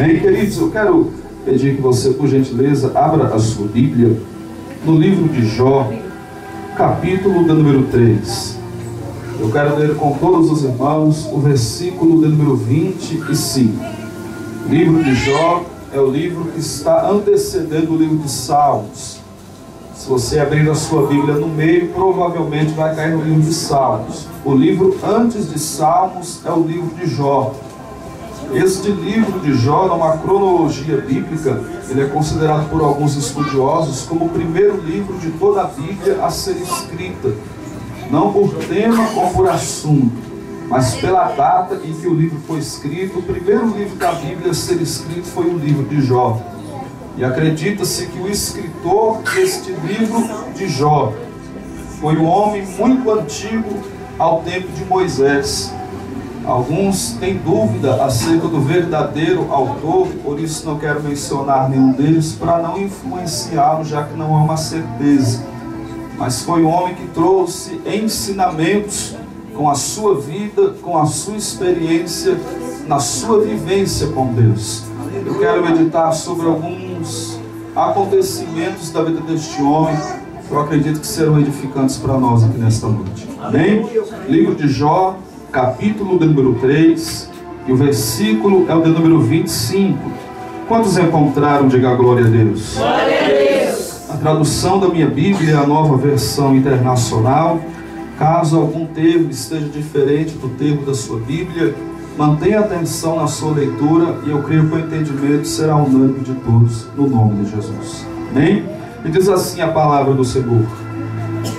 Bem, queridos, eu quero pedir que você, por gentileza, abra a sua Bíblia no livro de Jó, capítulo de número 3. Eu quero ler com todos os irmãos o versículo de número 25. O livro de Jó é o livro que está antecedendo o livro de Salmos. Se você abrir a sua Bíblia no meio, provavelmente vai cair no livro de Salmos. O livro antes de Salmos é o livro de Jó. Este livro de Jó, numa cronologia bíblica, ele é considerado por alguns estudiosos como o primeiro livro de toda a Bíblia a ser escrita. Não por tema ou por assunto, mas pela data em que o livro foi escrito. O primeiro livro da Bíblia a ser escrito foi o livro de Jó. E acredita-se que o escritor deste livro de Jó foi um homem muito antigo ao tempo de Moisés. Alguns têm dúvida acerca do verdadeiro autor, por isso não quero mencionar nenhum deles para não influenciá-lo, já que não há uma certeza. Mas foi um homem que trouxe ensinamentos com a sua vida, com a sua experiência, na sua vivência com Deus. Eu quero meditar sobre alguns acontecimentos da vida deste homem, que eu acredito que serão edificantes para nós aqui nesta noite. Amém? Livro de Jó, capítulo de número 3, e o versículo é o de número 25. Quantos encontraram? Diga glória a Deus. Glória a Deus. A tradução da minha Bíblia é a Nova Versão Internacional. Caso algum termo esteja diferente do termo da sua Bíblia, mantenha atenção na sua leitura, e eu creio que o entendimento será unânime de todos, no nome de Jesus. Amém? E diz assim a palavra do Senhor: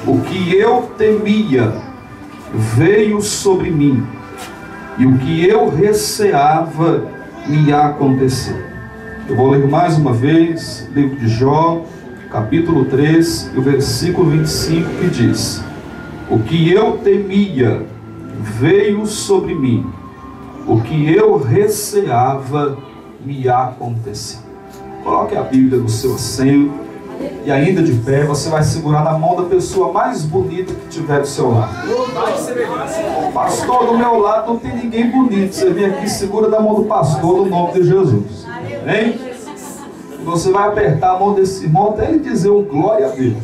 o que eu temia veio sobre mim, e o que eu receava me aconteceu. Eu vou ler mais uma vez, livro de Jó, capítulo 3, e o versículo 25, que diz: o que eu temia veio sobre mim, o que eu receava me aconteceu. Coloque a Bíblia no seu assento, e ainda de pé, você vai segurar na mão da pessoa mais bonita que tiver do seu lado. Pastor, do meu lado não tem ninguém bonito. Você vem aqui, segura na mão do pastor, no nome de Jesus. Amém? Você vai apertar a mão desse irmão até ele dizer um glória a Deus.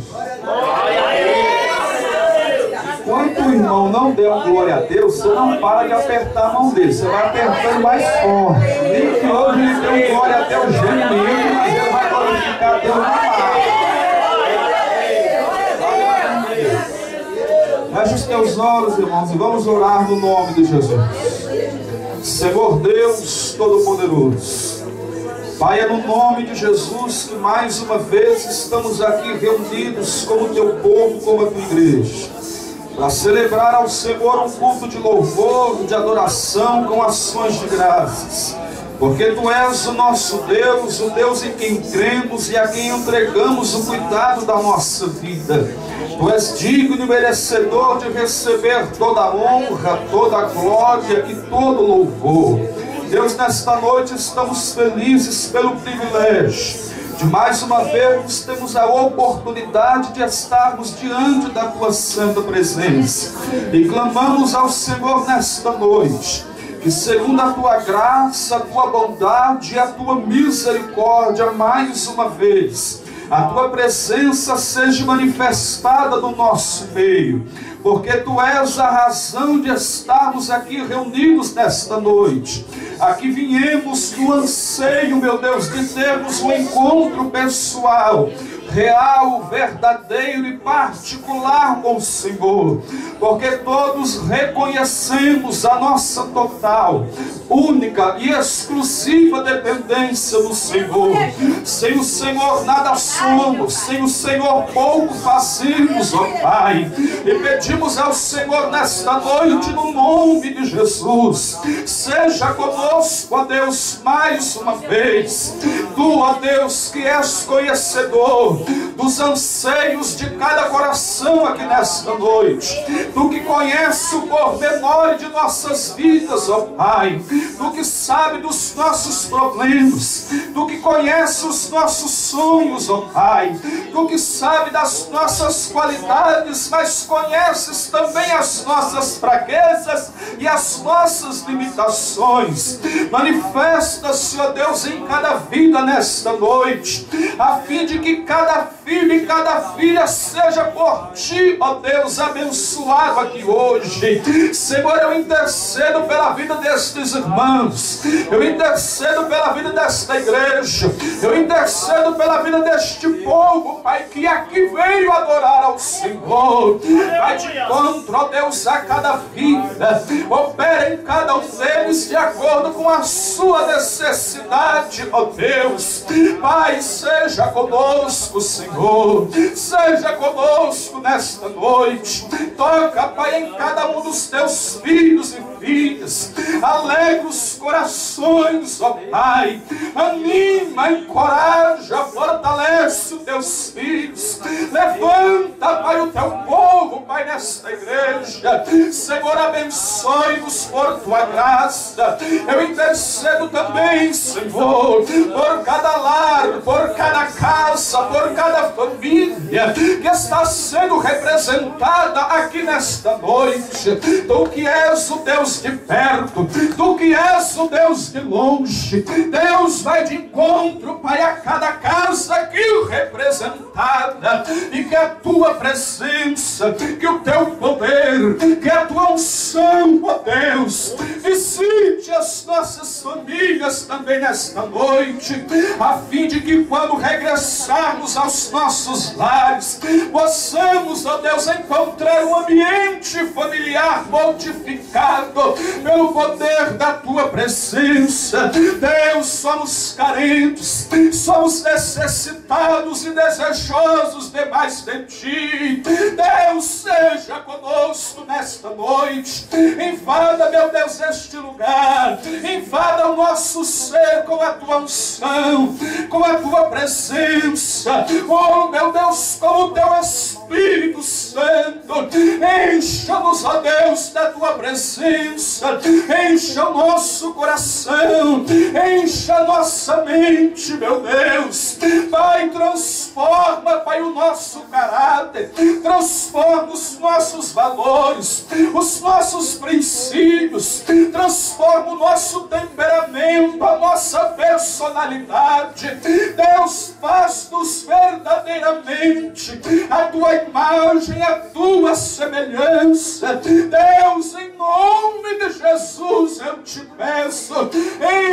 Enquanto o irmão não der um glória a Deus, você não para de apertar a mão dele. Você vai apertando mais forte. Nem que hoje ele dê um glória a Deus genuíno, mas ele vai glorificar a Deus na palavra. Feche os teus olhos, irmãos, e vamos orar no nome de Jesus. Senhor Deus Todo-Poderoso, Pai, é no nome de Jesus que mais uma vez estamos aqui reunidos como teu povo, como a tua igreja, para celebrar ao Senhor um culto de louvor, de adoração, com ações de graças, porque Tu és o nosso Deus, o Deus em quem cremos e a quem entregamos o cuidado da nossa vida. Tu és digno e merecedor de receber toda a honra, toda a glória e todo o louvor. Deus, nesta noite estamos felizes pelo privilégio de mais uma vez temos a oportunidade de estarmos diante da Tua santa presença, e clamamos ao Senhor nesta noite que, segundo a Tua graça, a Tua bondade e a Tua misericórdia, mais uma vez a Tua presença seja manifestada no nosso meio, porque Tu és a razão de estarmos aqui reunidos nesta noite. Aqui viemos no anseio, meu Deus, de termos um encontro pessoal, real, verdadeiro e particular com o Senhor, porque todos reconhecemos a nossa total, única e exclusiva dependência do Senhor. Sem o Senhor nada somos, sem o Senhor pouco fazemos, ó Pai, e pedimos ao Senhor nesta noite, no nome de Jesus, seja conosco, ó Deus, mais uma vez. Tu, ó Deus, que és conhecedor dos anseios de cada coração aqui nesta noite. Tu que conhece o pormenor de nossas vidas, ó Pai. Tu que sabe dos nossos problemas. Tu que conhece os nossos sonhos, ó Pai. Tu que sabe das nossas qualidades, mas conheces também as nossas fraquezas e as nossas limitações. Manifesta-se, ó Deus, em cada vida nesta noite, a fim de que cada filho e cada filha seja por Ti, ó Deus, abençoado aqui hoje. Senhor, eu intercedo pela vida destes irmãos, eu intercedo pela vida desta igreja, eu intercedo pela vida deste povo, Pai, que aqui veio adorar ao Senhor. Vai de encontro, ó Deus, a cada vida, opera em cada um deles de acordo com a sua necessidade, ó Deus. Pai, seja conosco, Senhor, seja conosco nesta noite. Toca, Pai, em cada um dos teus filhos e filhas, alegra os corações, ó Pai, anima, encoraja, fortalece os teus filhos, levanta, Pai, o teu povo, Pai, nesta igreja. Senhor, abençoe-nos por tua graça. Eu intercedo também, Senhor, por cada lar, por cada casa, por cada família que está sendo representada aqui nesta noite. Tu que és o Deus de perto, Tu que és o Deus de longe, Deus vai de encontro, Pai, a cada casa aqui representada, e que a Tua presença, que o Teu poder, que a Tua unção, ó Deus, visite as nossas famílias também nesta noite, a fim de que quando regressarmos aos nossos lares, possamos, ó Deus, encontrar um ambiente familiar mortificado pelo poder da Tua presença. Deus, somos carentes, somos necessitados e desejosos de mais de Ti. Deus, seja conosco nesta noite. Invada, meu Deus, este lugar, invada o nosso ser com a Tua unção, com a Tua presença, oh meu Deus, com o Teu Espírito Santo. Encha-nos, ó Deus, da Tua presença, encha o nosso coração, encha a nossa mente, meu Deus. Pai, transforma, Pai, o nosso caráter, transforma os nossos valores, os nossos princípios, transforma o nosso temperamento, a nossa personalidade. Deus, faz-nos verdadeiramente a Tua imagem, a Tua semelhança. Deus, em nome de Jesus, eu Te peço,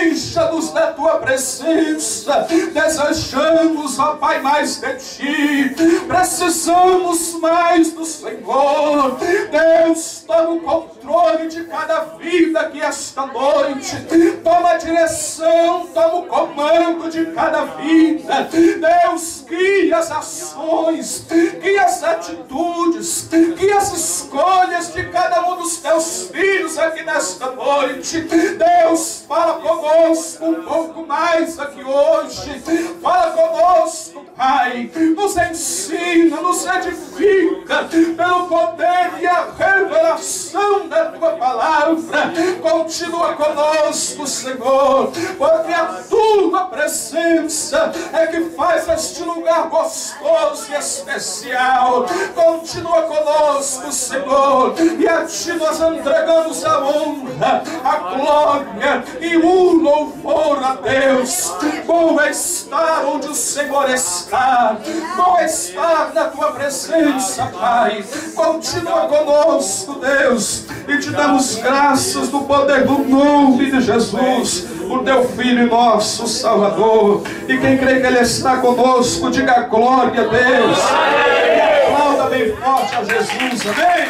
encha-nos da Tua presença. Desejamos, ó Pai, mais de Ti, precisamos mais do Senhor. Deus, toma o controle de cada vida aqui esta noite, toma a direção, toma o comando de cada vida. Deus, guia as ações, guia as atitudes, guia as escolhas de cada um dos Teus filhos aqui nesta noite. Deus, fala conosco um pouco mais aqui hoje, fala conosco, Pai, nos ensina, nos edifica pelo poder e a revelação da Tua palavra. Continua conosco, Senhor, porque a Tua presença é que faz este lugar gostoso e especial. Continua conosco, Senhor, e a Ti nós entregamos a honra, a glória e o louvor a Deus. Bom é estar onde o Senhor está, bom é estar na Tua presença, Pai. Continua conosco, Deus, e Te damos graças no poder do nome de Jesus, o Teu Filho e nosso Salvador. E quem crê que Ele está conosco, diga glória a Deus. E aplauda bem forte a Jesus, amém?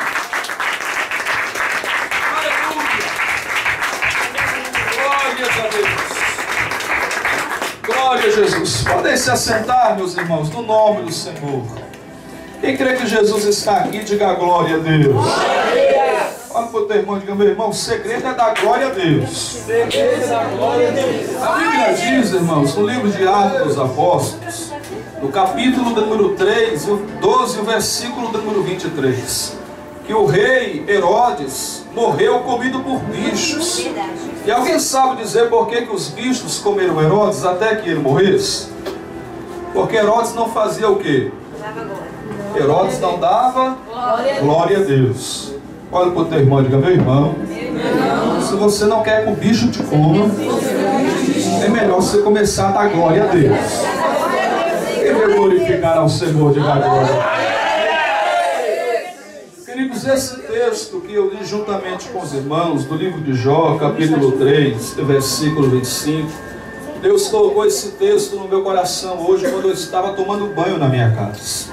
Glória a Jesus. Podem se assentar, meus irmãos, no nome do Senhor. Quem crê que Jesus está aqui, diga glória a Deus. Olha para o teu irmão e diga, meu irmão, o segredo é dar glória a Deus. A Bíblia diz, irmãos, no livro de Atos dos Apóstolos, no capítulo número 3, 12, o versículo número 23, que o rei Herodes morreu comido por bichos. E alguém sabe dizer por que os bichos comeram Herodes até que ele morresse? Porque Herodes não fazia o quê? Herodes não dava glória a Deus. Olha para o teu irmão e diga: meu irmão, se você não quer que o bicho te coma, é melhor você começar a dar glória a Deus. Quem vai glorificar ao Senhor, diga glória. Queridos, esse texto que eu li juntamente com os irmãos, do livro de Jó, capítulo 3, versículo 25, Deus colocou esse texto no meu coração hoje quando eu estava tomando banho na minha casa.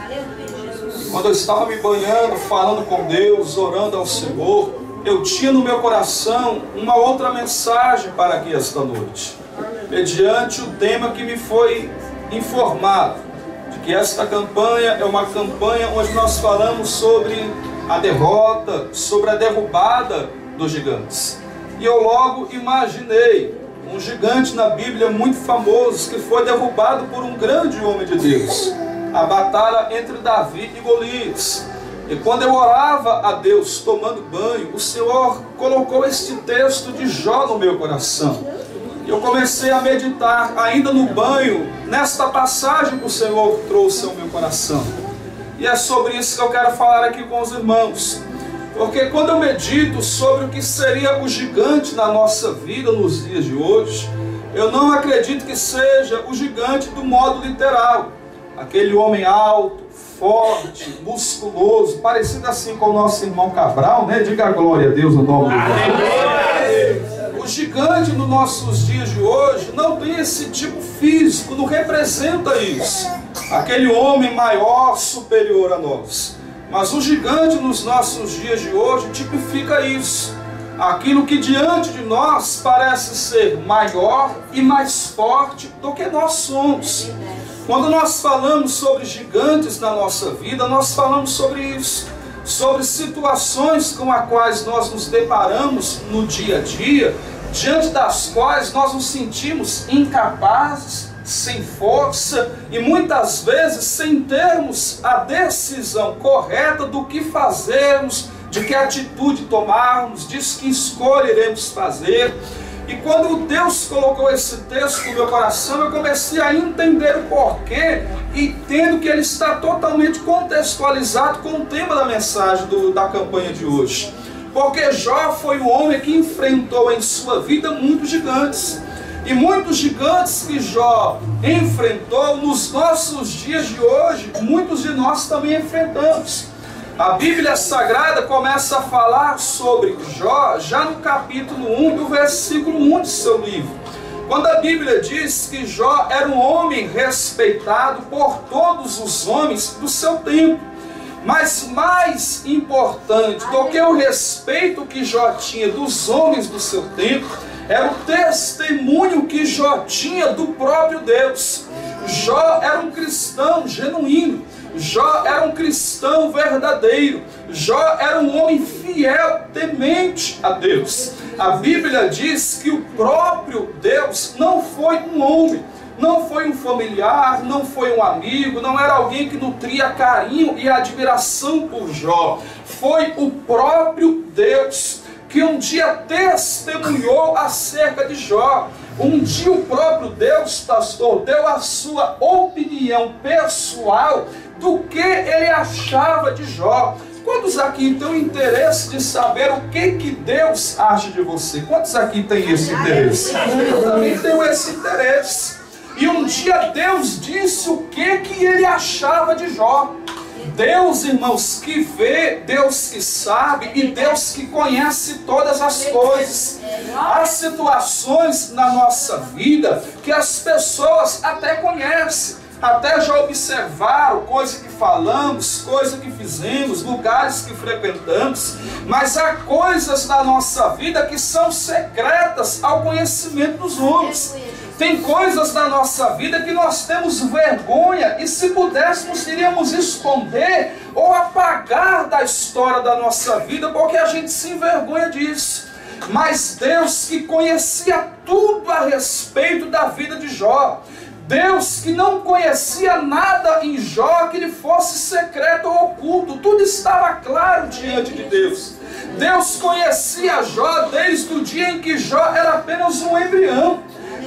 Quando eu estava me banhando, falando com Deus, orando ao Senhor, eu tinha no meu coração uma outra mensagem para aqui esta noite, mediante o tema que me foi informado, de que esta campanha é uma campanha onde nós falamos sobre a derrota, sobre a derrubada dos gigantes. E eu logo imaginei um gigante na Bíblia muito famoso, que foi derrubado por um grande homem de Deus, a batalha entre Davi e Golias. E quando eu orava a Deus tomando banho, o Senhor colocou este texto de Jó no meu coração. E eu comecei a meditar ainda no banho, nesta passagem que o Senhor trouxe ao meu coração. E é sobre isso que eu quero falar aqui com os irmãos. Porque quando eu medito sobre o que seria o gigante na nossa vida nos dias de hoje, eu não acredito que seja o gigante do modo literal. Aquele homem alto, forte, musculoso, parecido assim com o nosso irmão Cabral, né? Diga glória a Deus no nome de Deus. O gigante nos nossos dias de hoje não tem esse tipo físico, não representa isso. Aquele homem maior, superior a nós. Mas o gigante nos nossos dias de hoje tipifica isso. Aquilo que diante de nós parece ser maior e mais forte do que nós somos. Quando nós falamos sobre gigantes na nossa vida, nós falamos sobre isso. Sobre situações com as quais nós nos deparamos no dia a dia, diante das quais nós nos sentimos incapazes, sem força e muitas vezes sem termos a decisão correta do que fazermos, de que atitude tomarmos, de que escolha iremos fazer. E quando Deus colocou esse texto no meu coração, eu comecei a entender o porquê, e entendo que ele está totalmente contextualizado com o tema da mensagem da campanha de hoje. Porque Jó foi o homem que enfrentou em sua vida muitos gigantes. E muitos gigantes que Jó enfrentou nos nossos dias de hoje, muitos de nós também enfrentamos. A Bíblia Sagrada começa a falar sobre Jó já no capítulo 1 do versículo 1 de seu livro. Quando a Bíblia diz que Jó era um homem respeitado por todos os homens do seu tempo. Mas mais importante do que o respeito que Jó tinha dos homens do seu tempo, era o testemunho que Jó tinha do próprio Deus. Jó era um cristão genuíno. Jó era um cristão verdadeiro. Jó era um homem fiel, temente a Deus. A Bíblia diz que o próprio Deus não foi um homem, não foi um familiar, não foi um amigo, não era alguém que nutria carinho e admiração por Jó. Foi o próprio Deus que um dia testemunhou acerca de Jó. Um dia o próprio Deus, pastor, deu a sua opinião pessoal do que ele achava de Jó. Quantos aqui têm o interesse de saber o que Deus acha de você? Quantos aqui têm esse interesse? Eu também tenho esse interesse. E um dia Deus disse o que ele achava de Jó. Deus, irmãos, que vê, Deus que sabe e Deus que conhece todas as coisas. Há situações na nossa vida que as pessoas até conhecem, até já observaram coisa que falamos, coisa que fizemos, lugares que frequentamos, mas há coisas na nossa vida que são secretas ao conhecimento dos homens. Tem coisas na nossa vida que nós temos vergonha e, se pudéssemos, iríamos esconder ou apagar da história da nossa vida, porque a gente se envergonha disso. Mas Deus, que conhecia tudo a respeito da vida de Jó, Deus que não conhecia nada em Jó que lhe fosse secreto ou oculto. Tudo estava claro diante de Deus. Deus conhecia Jó desde o dia em que Jó era apenas um embrião.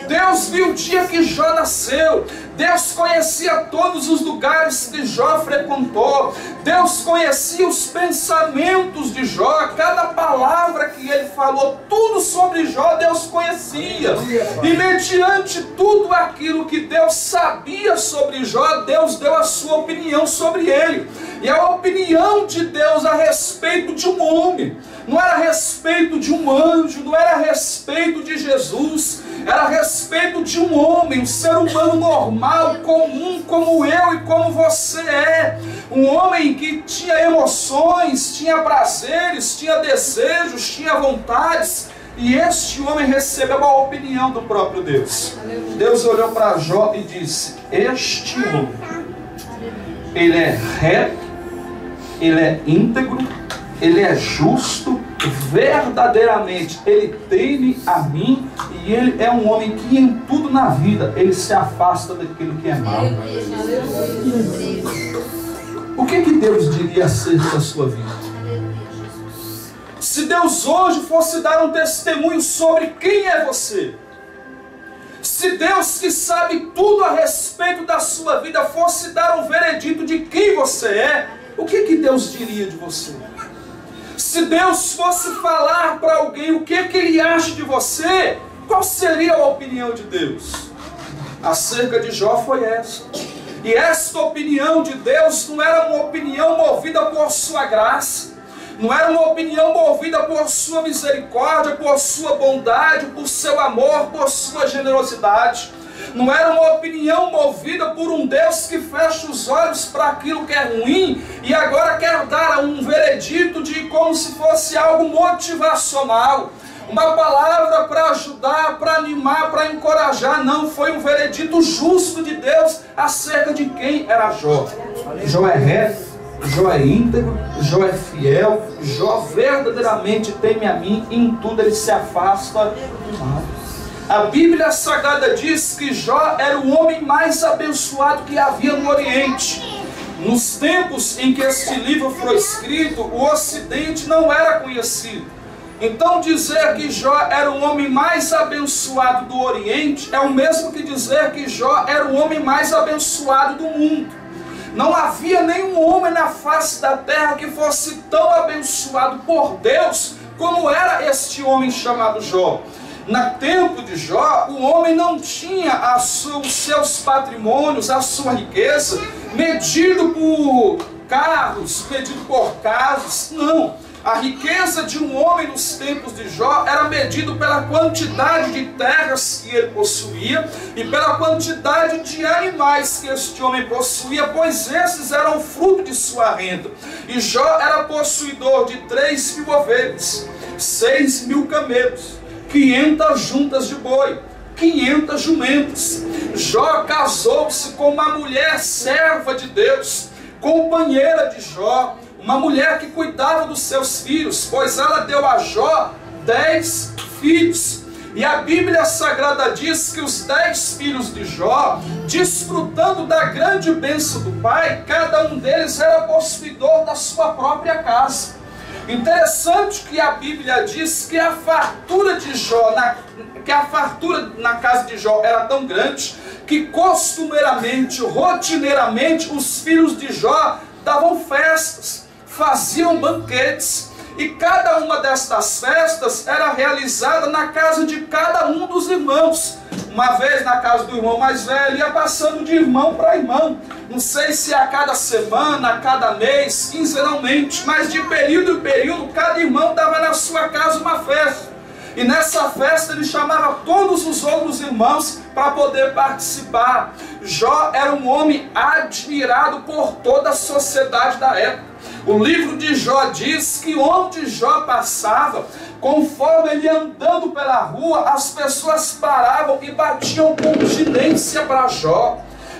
Deus viu o dia que Jó nasceu. Deus conhecia todos os lugares que Jó frequentou. Deus conhecia os pensamentos de Jó, cada palavra que ele falou, tudo sobre Jó Deus conhecia. E mediante tudo aquilo que Deus sabia sobre Jó, Deus deu a sua opinião sobre ele. E a opinião de Deus a respeito de um homem, não era a respeito de um anjo, não era a respeito de Jesus, era a respeito de um homem, um ser humano normal, comum, como eu e como você é. Um homem que tinha emoções, tinha prazeres, tinha desejos, tinha vontades. E este homem recebeu a opinião do próprio Deus. Deus olhou para Jó e disse: este homem, ele é reto, ele é íntegro, ele é justo, verdadeiramente ele teme a mim, e ele é um homem que em tudo na vida ele se afasta daquilo que é mal. O que Deus diria acerca da sua vida? Se Deus hoje fosse dar um testemunho sobre quem é você, se Deus que sabe tudo a respeito da sua vida fosse dar um veredito de quem você é, o que Deus diria de você? Se Deus fosse falar para alguém o que ele acha de você, qual seria a opinião de Deus? Acerca de Jó foi essa. E esta opinião de Deus não era uma opinião movida por sua graça, não era uma opinião movida por sua misericórdia, por sua bondade, por seu amor, por sua generosidade. Não era uma opinião movida por um Deus que fecha os olhos para aquilo que é ruim e agora quer dar um veredito de como se fosse algo motivacional. Uma palavra para ajudar, para animar, para encorajar. Não, foi um veredito justo de Deus acerca de quem era Jó. Jó é reto, Jó é íntegro, Jó é fiel, Jó verdadeiramente teme a mim e em tudo ele se afasta do mal. A Bíblia Sagrada diz que Jó era o homem mais abençoado que havia no Oriente. Nos tempos em que este livro foi escrito, o Ocidente não era conhecido. Então dizer que Jó era o homem mais abençoado do Oriente é o mesmo que dizer que Jó era o homem mais abençoado do mundo. Não havia nenhum homem na face da terra que fosse tão abençoado por Deus como era este homem chamado Jó. No tempo de Jó, o homem não tinha os seus patrimônios, a sua riqueza, medido por carros, medido por casas, não. A riqueza de um homem nos tempos de Jó era medido pela quantidade de terras que ele possuía e pela quantidade de animais que este homem possuía, pois esses eram fruto de sua renda. E Jó era possuidor de 3.000 ovelhas, 6.000 camelos, 500 juntas de boi, 500 jumentas. Jó casou-se com uma mulher serva de Deus, companheira de Jó, uma mulher que cuidava dos seus filhos, pois ela deu a Jó 10 filhos. E a Bíblia Sagrada diz que os 10 filhos de Jó, desfrutando da grande bênção do pai, cada um deles era possuidor da sua própria casa. Interessante que a Bíblia diz que a fartura de Jó, na casa de Jó era tão grande que costumeiramente, rotineiramente, os filhos de Jó davam festas, faziam banquetes, e cada uma destas festas era realizada na casa de cada um dos irmãos. Uma vez na casa do irmão mais velho, ia passando de irmão para irmão. Não sei se a cada semana, a cada mês, quinzenalmente, mas de período em período, cada irmão dava na sua casa uma festa. E nessa festa ele chamava todos os outros irmãos para poder participar. Jó era um homem admirado por toda a sociedade da época. O livro de Jó diz que onde Jó passava, conforme ele andando pela rua, as pessoas paravam e batiam continência para Jó.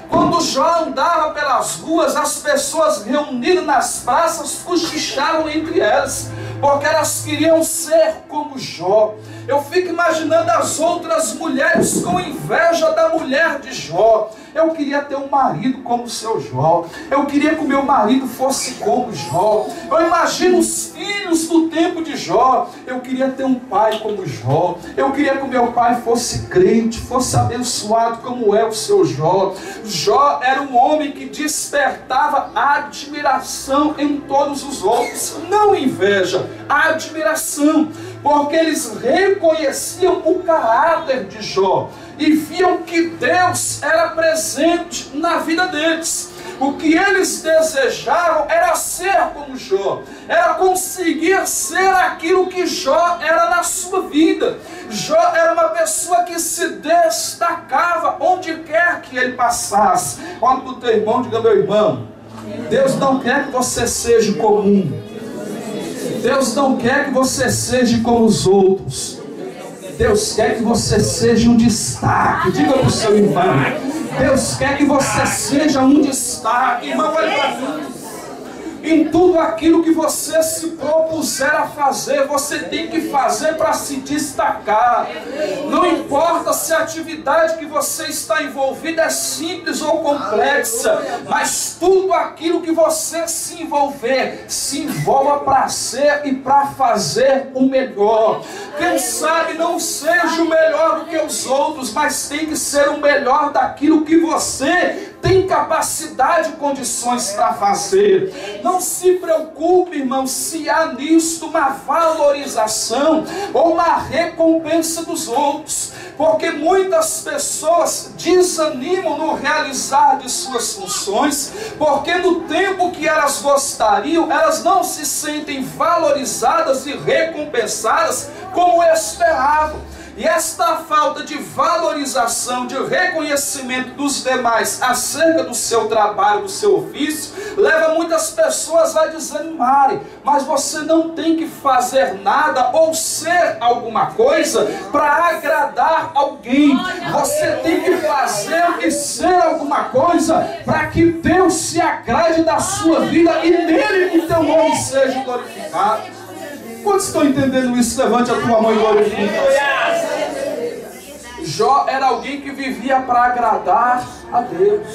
Quando Jó andava pelas ruas, as pessoas reunidas nas praças cochichavam entre elas, porque elas queriam ser como Jó, Eu fico imaginando as outras mulheres com inveja da mulher de Jó. Eu queria ter um marido como o seu Jó. Eu queria que o meu marido fosse como Jó. Eu imagino os filhos do tempo de Jó. Eu queria ter um pai como Jó. Eu queria que o meu pai fosse crente, fosse abençoado como é o seu Jó. Jó era um homem que despertava admiração em todos os outros. Não inveja, admiração. Porque eles reconheciam o caráter de Jó e viam que Deus era presente na vida deles. O que eles desejavam era ser como Jó, era conseguir ser aquilo que Jó era na sua vida. Jó era uma pessoa que se destacava onde quer que ele passasse. Olha para o teu irmão, diga: meu irmão, Deus não quer que você seja comum. Deus não quer que você seja como os outros. Deus quer que você seja um destaque. Diga para o seu irmão: Deus quer que você seja um destaque. Irmão, olha para mim. Em tudo aquilo que você se propuser a fazer, você tem que fazer para se destacar. Não importa se a atividade que você está envolvida é simples ou complexa, mas tudo aquilo que você se envolver, se envolva para ser e para fazer o melhor. Quem sabe não seja o melhor do que os outros, mas tem que ser o melhor daquilo que você tem capacidade e condições para fazer. Não se preocupe, irmão, se há nisto uma valorização ou uma recompensa dos outros, porque muitas pessoas desanimam no realizar de suas funções, porque no tempo que elas gostariam, elas não se sentem valorizadas e recompensadas como esperavam. E esta falta de valorização, de reconhecimento dos demais acerca do seu trabalho, do seu ofício, leva muitas pessoas a desanimarem. Mas você não tem que fazer nada ou ser alguma coisa para agradar alguém. Você tem que fazer e ser alguma coisa para que Deus se agrade da sua vida e nele o teu nome seja glorificado. Quantos estão entendendo isso? Levante a tua mão e glorifique. Jó era alguém que vivia para agradar a Deus.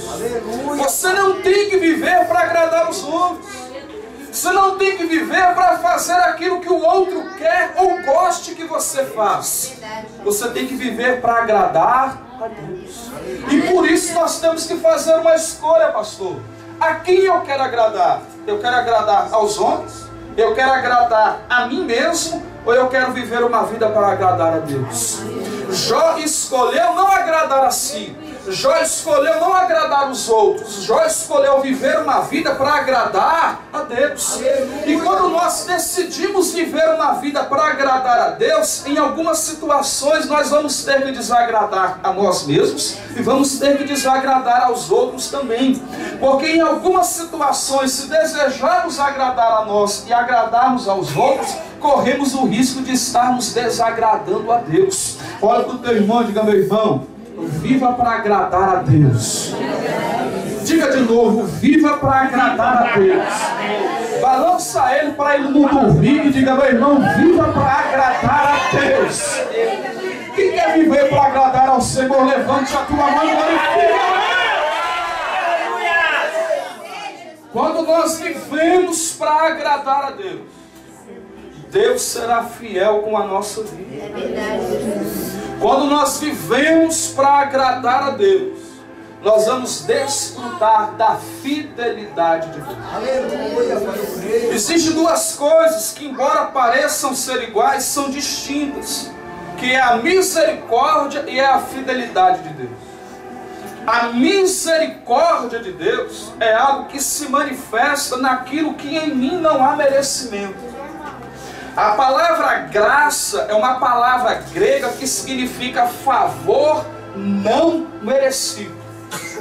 Você não tem que viver para agradar os outros. Você não tem que viver para fazer aquilo que o outro quer ou goste que você faz. Você tem que viver para agradar a Deus. E por isso nós temos que fazer uma escolha, pastor. A quem eu quero agradar? Eu quero agradar aos homens? Eu quero agradar a mim mesmo? Ou eu quero viver uma vida para agradar a Deus? Jó escolheu não agradar a si. Jó escolheu não agradar os outros. Jó escolheu viver uma vida para agradar a Deus. E quando nós decidimos viver uma vida para agradar a Deus, em algumas situações nós vamos ter que desagradar a nós mesmos e vamos ter que desagradar aos outros também. Porque em algumas situações, se desejarmos agradar a nós e agradarmos aos outros, corremos o risco de estarmos desagradando a Deus. Olha para o teu irmão e diga: meu irmão, viva para agradar a Deus. Diga de novo: viva para agradar a Deus. Balança ele para ele não dormir e diga: meu irmão, viva para agradar a Deus. Quem quer viver para agradar ao Senhor, levante a tua mão e glorifica. Quando nós vivemos para agradar a Deus, Deus será fiel com a nossa vida. Quando nós vivemos para agradar a Deus, nós vamos desfrutar da fidelidade de Deus. Existem duas coisas que, embora pareçam ser iguais, são distintas, que é a misericórdia e é a fidelidade de Deus. A misericórdia de Deus é algo que se manifesta naquilo que em mim não há merecimento. A palavra graça é uma palavra grega que significa favor não merecido.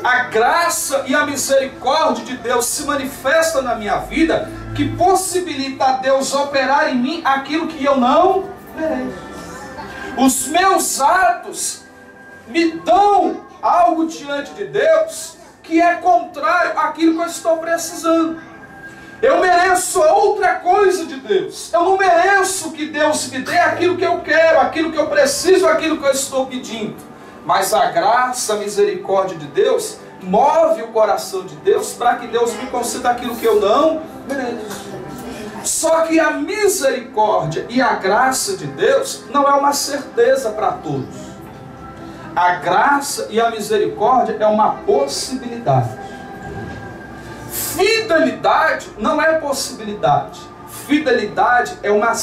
A graça e a misericórdia de Deus se manifestam na minha vida, que possibilita a Deus operar em mim aquilo que eu não mereço. Os meus atos me dão algo diante de Deus que é contrário àquilo que eu estou precisando. Eu mereço outra coisa de Deus. Eu não mereço que Deus me dê aquilo que eu quero, aquilo que eu preciso, aquilo que eu estou pedindo. Mas a graça, a misericórdia de Deus move o coração de Deus para que Deus me conceda aquilo que eu não mereço. Só que a misericórdia e a graça de Deus não é uma certeza para todos. A graça e a misericórdia é uma possibilidade. Fidelidade não é possibilidade. Fidelidade é uma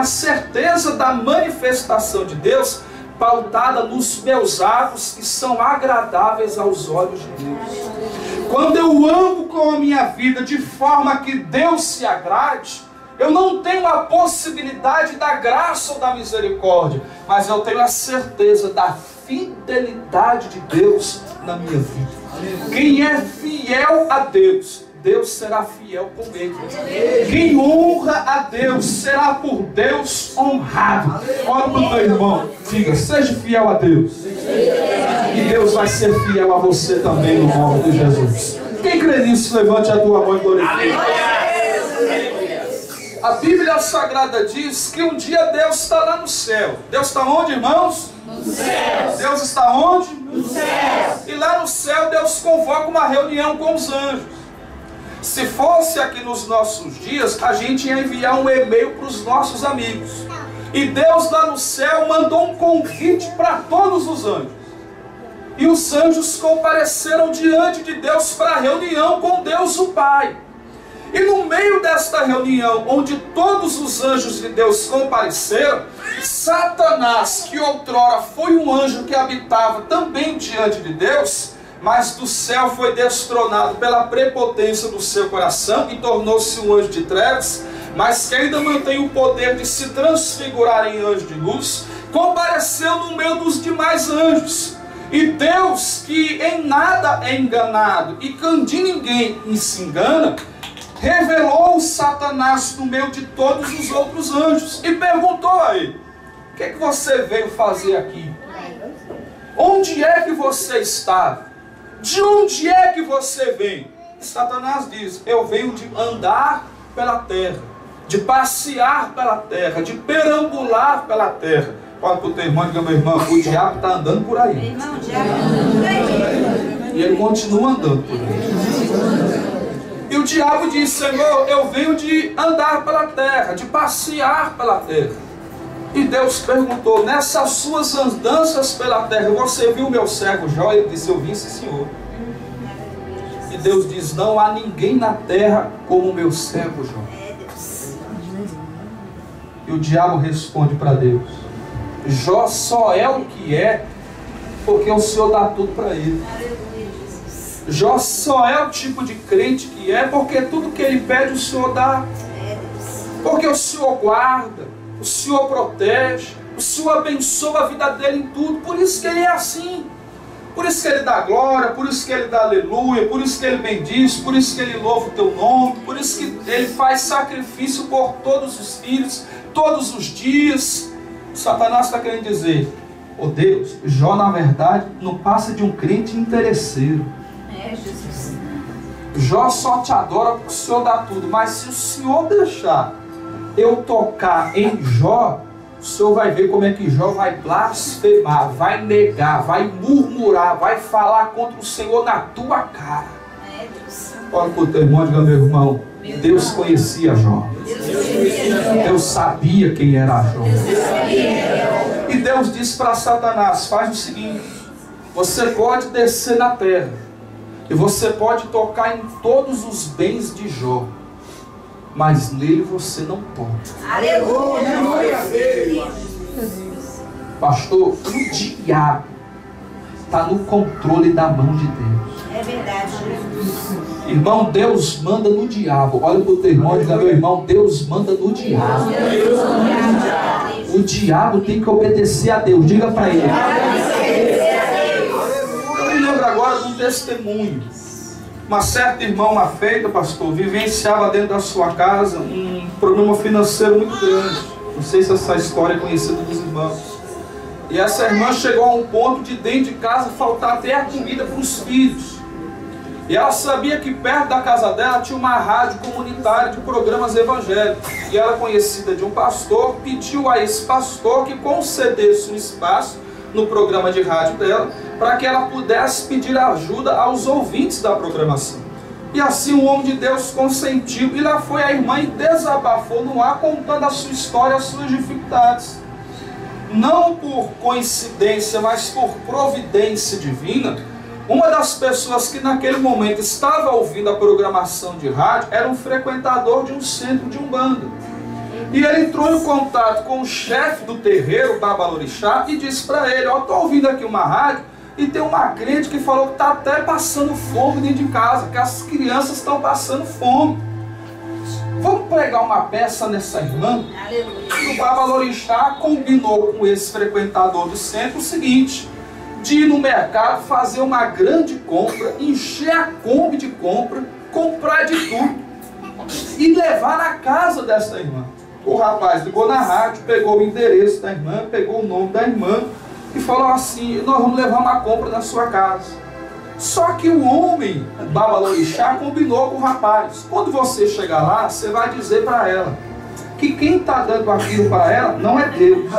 certeza da manifestação de Deus, pautada nos meus atos que são agradáveis aos olhos de Deus. Quando eu amo com a minha vida de forma que Deus se agrade, eu não tenho a possibilidade da graça ou da misericórdia, mas eu tenho a certeza da fidelidade de Deus na minha vida. Quem é fiel a Deus, Deus será fiel com ele. Quem honra a Deus será por Deus honrado. Olha para o teu irmão, diga, seja fiel a Deus. E Deus vai ser fiel a você também no nome de Jesus. Quem crê nisso, levante a tua mão e glorifique. A Bíblia Sagrada diz que um dia Deus está lá no céu. Deus está onde, irmãos? No céu. Deus está onde? No céu. E lá no céu Deus convoca uma reunião com os anjos. Se fosse aqui nos nossos dias, a gente ia enviar um e-mail para os nossos amigos. E Deus lá no céu mandou um convite para todos os anjos. E os anjos compareceram diante de Deus para a reunião com Deus o Pai. E no meio desta reunião, onde todos os anjos de Deus compareceram, Satanás, que outrora foi um anjo que habitava também diante de Deus, mas do céu foi destronado pela prepotência do seu coração e tornou-se um anjo de trevas, mas que ainda mantém o poder de se transfigurar em anjo de luz, compareceu no meio dos demais anjos. E Deus, que em nada é enganado e de ninguém se engana, revelou Satanás no meio de todos os outros anjos e perguntou a ele: o que é que você veio fazer aqui? Onde é que você está? De onde é que você vem? E Satanás diz: eu venho de andar pela terra, de passear pela terra, de perambular pela terra. Olha para o teu irmão e diga: meu irmão, o diabo está andando por aí. Irmão, o diabo está andando por aí. E ele continua andando por aí. E o diabo diz: Senhor, eu venho de andar pela terra, de passear pela terra. E Deus perguntou: nessas suas andanças pela terra, você viu meu servo Jó? Ele disse: eu vi, sim, Senhor. E Deus diz: não há ninguém na terra como o meu servo Jó. E o diabo responde para Deus: Jó só é o que é porque o Senhor dá tudo para ele. Jó só é o tipo de crente que é porque tudo que ele pede o Senhor dá. Porque o Senhor guarda, o Senhor protege, o Senhor abençoa a vida dele em tudo. Por isso que ele é assim. Por isso que ele dá glória, por isso que ele dá aleluia, por isso que ele bendiz, por isso que ele louva o teu nome, por isso que ele faz sacrifício por todos os filhos, todos os dias. Satanás está querendo dizer: oh Deus, Jó na verdade não passa de um crente interesseiro. Jesus. Jó só te adora porque o Senhor dá tudo. Mas se o Senhor deixar eu tocar em Jó, o Senhor vai ver como é que Jó vai blasfemar, vai negar, vai murmurar, vai falar contra o Senhor na tua cara. Olha para o teu irmão e diga: meu irmão, Deus conhecia Jó. Deus sabia quem era Jó. E Deus disse para Satanás: faz o seguinte, você pode descer na terra e você pode tocar em todos os bens de Jó, mas nele você não pode. Aleluia! Pastor, o diabo está no controle da mão de Deus. É verdade. Irmão, Deus manda no diabo. Olha para o teu irmão e diga: meu irmão, Deus manda no diabo. O diabo tem que obedecer a Deus. Diga para ele. Eu me lembro agora de um testemunho. Uma certa irmã, uma feita, pastor, vivenciava dentro da sua casa um problema financeiro muito grande. Não sei se essa história é conhecida dos irmãos. E essa irmã chegou a um ponto de dentro de casa faltar até a comida para os filhos. E ela sabia que perto da casa dela tinha uma rádio comunitária de programas evangélicos. E ela, conhecida de um pastor, pediu a esse pastor que concedesse um espaço no programa de rádio dela, para que ela pudesse pedir ajuda aos ouvintes da programação. E assim o homem de Deus consentiu, e lá foi a irmã e desabafou no ar, contando a sua história, as suas dificuldades. Não por coincidência, mas por providência divina, uma das pessoas que naquele momento estava ouvindo a programação de rádio era um frequentador de um centro de umbanda. E ele entrou em contato com o chefe do terreiro, Babalorixá, e disse para ele: ó, estou ouvindo aqui uma rádio e tem uma crente que falou que está até passando fome dentro de casa, que as crianças estão passando fome. Vamos pregar uma peça nessa irmã? E o Babalorixá combinou com esse frequentador do centro o seguinte: de ir no mercado, fazer uma grande compra, encher a Kombi de compra, comprar de tudo e levar na casa dessa irmã. O rapaz ligou na rádio, pegou o endereço da irmã, pegou o nome da irmã e falou assim: nós vamos levar uma compra na sua casa. Só que o homem, Babalorixá, combinou com o rapaz: quando você chegar lá, você vai dizer para ela que quem está dando aquilo para ela não é Deus.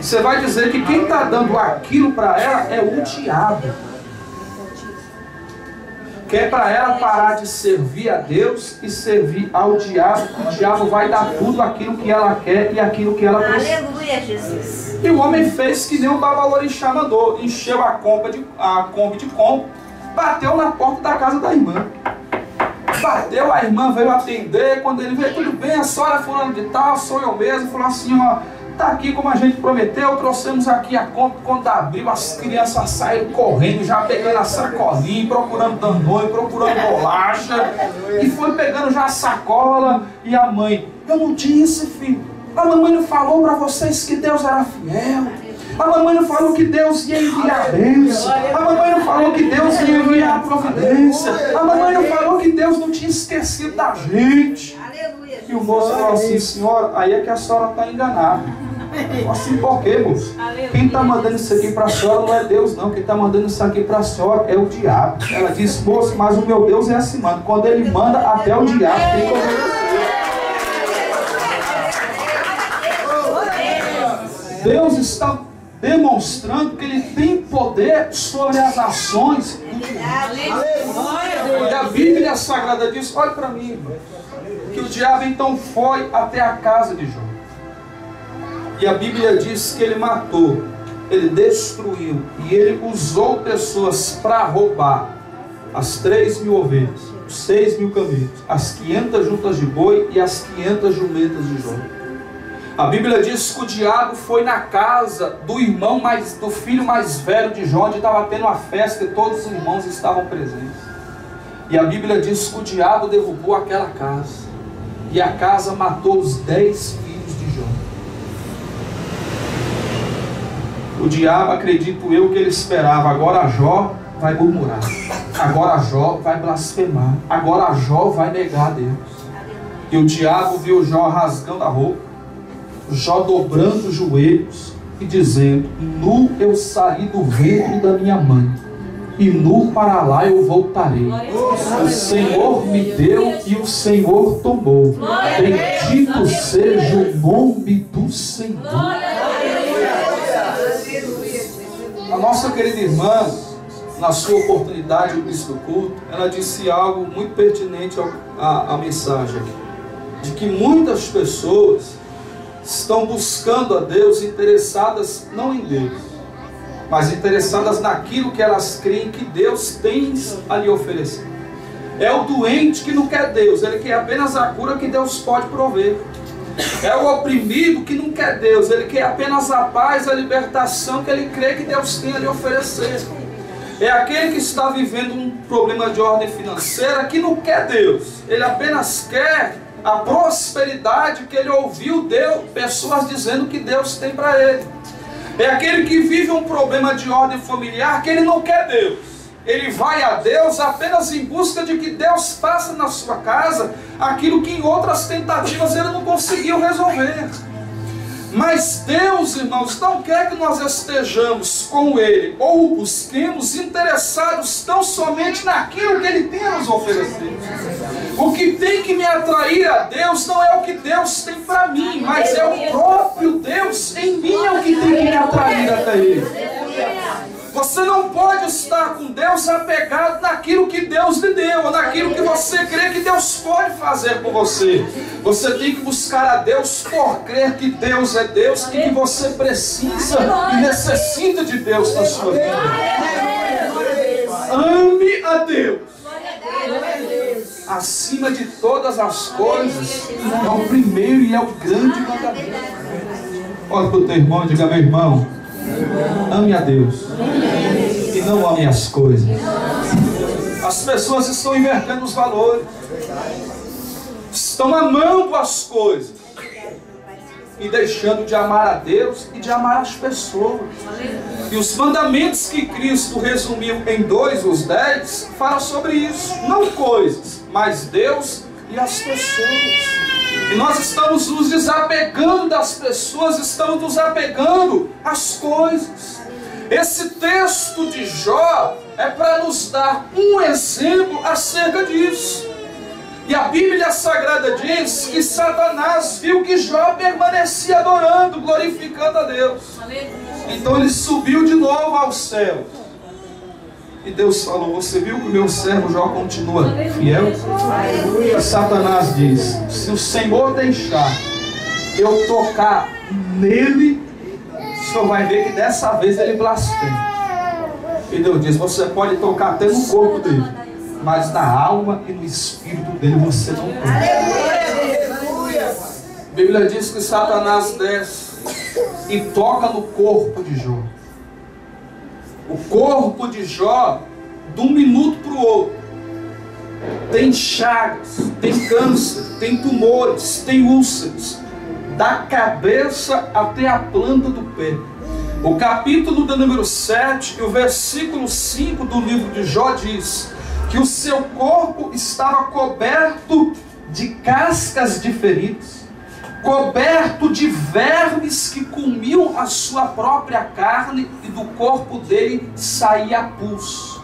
Você vai dizer que quem está dando aquilo para ela é o diabo. Que é para ela parar de servir a Deus e servir ao diabo. O diabo vai dar tudo aquilo que ela quer e aquilo que ela precisa. Aleluia, Jesus. E o homem fez que nem o Babalorixá mandou. Encheu a Kombi de compra, bateu na porta da casa da irmã. Bateu, a irmã veio atender. Quando ele veio: tudo bem, a senhora fulano de tal, sou eu mesmo. Falou assim: ó, tá aqui como a gente prometeu, trouxemos aqui a compra. Quando abriu, as crianças saíram correndo, já pegando a sacolinha, procurando Danone, procurando bolacha, e foi pegando já a sacola. E a mãe: eu não disse, filho, a mamãe não falou para vocês que Deus era fiel, a mamãe não falou que Deus ia enviar a bênção, a mamãe não falou que Deus ia enviar a providência, a mamãe não falou que Deus não tinha esquecido da gente. E o moço falou assim: senhora, aí é que a senhora está enganada. Assim, por quê, moço? Quem está mandando isso aqui para a senhora não é Deus, não. Quem está mandando isso aqui para a senhora é o diabo. Ela disse: moço, mas o meu Deus é assim, mano. Quando ele manda, até o diabo tem que obedecer. Deus está demonstrando que ele tem poder sobre as ações do diabo. E a Bíblia Sagrada diz: olha para mim, que o diabo então foi até a casa de Jó. E a Bíblia diz que ele matou, ele destruiu, e ele usou pessoas para roubar as 3.000 ovelhas, os 6.000 camelos, as 500 juntas de boi e as 500 jumentas de Jó. A Bíblia diz que o diabo foi na casa do filho mais velho de Jó, onde estava tendo uma festa e todos os irmãos estavam presentes. E a Bíblia diz que o diabo derrubou aquela casa, e a casa matou os 10 filhos de Jó. O diabo, acredito eu, que ele esperava: agora Jó vai murmurar, agora Jó vai blasfemar, agora Jó vai negar a Deus. E o diabo viu Jó rasgando a roupa, Jó dobrando os joelhos e dizendo: nu eu saí do ventre da minha mãe, e nu para lá eu voltarei. O Senhor me deu e o Senhor tomou. Bendito seja o nome do Senhor. A nossa querida irmã, na sua oportunidade do culto, ela disse algo muito pertinente à mensagem aqui, de que muitas pessoas estão buscando a Deus interessadas não em Deus, mas interessadas naquilo que elas creem que Deus tem a lhe oferecer. É o doente que não quer Deus, ele quer apenas a cura que Deus pode prover. É o oprimido que não quer Deus, ele quer apenas a paz, a libertação que ele crê que Deus tem a lhe oferecer. É aquele que está vivendo um problema de ordem financeira que não quer Deus, ele apenas quer a prosperidade que ele ouviu pessoas dizendo que Deus tem para ele. É aquele que vive um problema de ordem familiar que ele não quer Deus, ele vai a Deus apenas em busca de que Deus faça na sua casa aquilo que em outras tentativas ele não conseguiu resolver. Mas Deus, irmãos, não quer que nós estejamos com Ele ou o busquemos interessados tão somente naquilo que Ele tem a nos oferecer. O que tem que me atrair a Deus não é o que Deus tem para mim, mas é o próprio Deus em mim é o que tem que me atrair até Ele. Você não pode estar com Deus apegado naquilo que Deus lhe deu, ou naquilo que você crê que Deus pode fazer por você. Você tem que buscar a Deus por crer que Deus é Deus e que você precisa e necessita de Deus na sua vida. Ame a Deus acima de todas as coisas. É o primeiro e é o grande mandamento. Olha para o teu irmão e diga: meu irmão, ame a Deus e não ame as coisas. As pessoas estão invertendo os valores, estão amando as coisas e deixando de amar a Deus e de amar as pessoas. E os mandamentos que Cristo resumiu em 2, os 10, falam sobre isso. Não coisas, mas Deus e as pessoas. E nós estamos nos desapegando das pessoas, estamos nos apegando às coisas. Esse texto de Jó é para nos dar um exemplo acerca disso. E a Bíblia Sagrada diz que Satanás viu que Jó permanecia adorando, glorificando a Deus. Então ele subiu de novo ao céu. E Deus falou: você viu que o meu servo Jó continua fiel? E Satanás diz: se o Senhor deixar eu tocar nele, o Senhor vai ver que dessa vez ele blasfema. E Deus diz: você pode tocar até no corpo dele, mas na alma e no espírito dele você não pode. A Bíblia diz que Satanás desce e toca no corpo de Jó. O corpo de Jó, de um minuto para o outro, tem chagas, tem câncer, tem tumores, tem úlceras, da cabeça até a planta do pé. O capítulo do número 7 e o versículo 5 do livro de Jó diz que o seu corpo estava coberto de cascas de feridas, coberto de vermes que comiam a sua própria carne, e do corpo dele saía pus.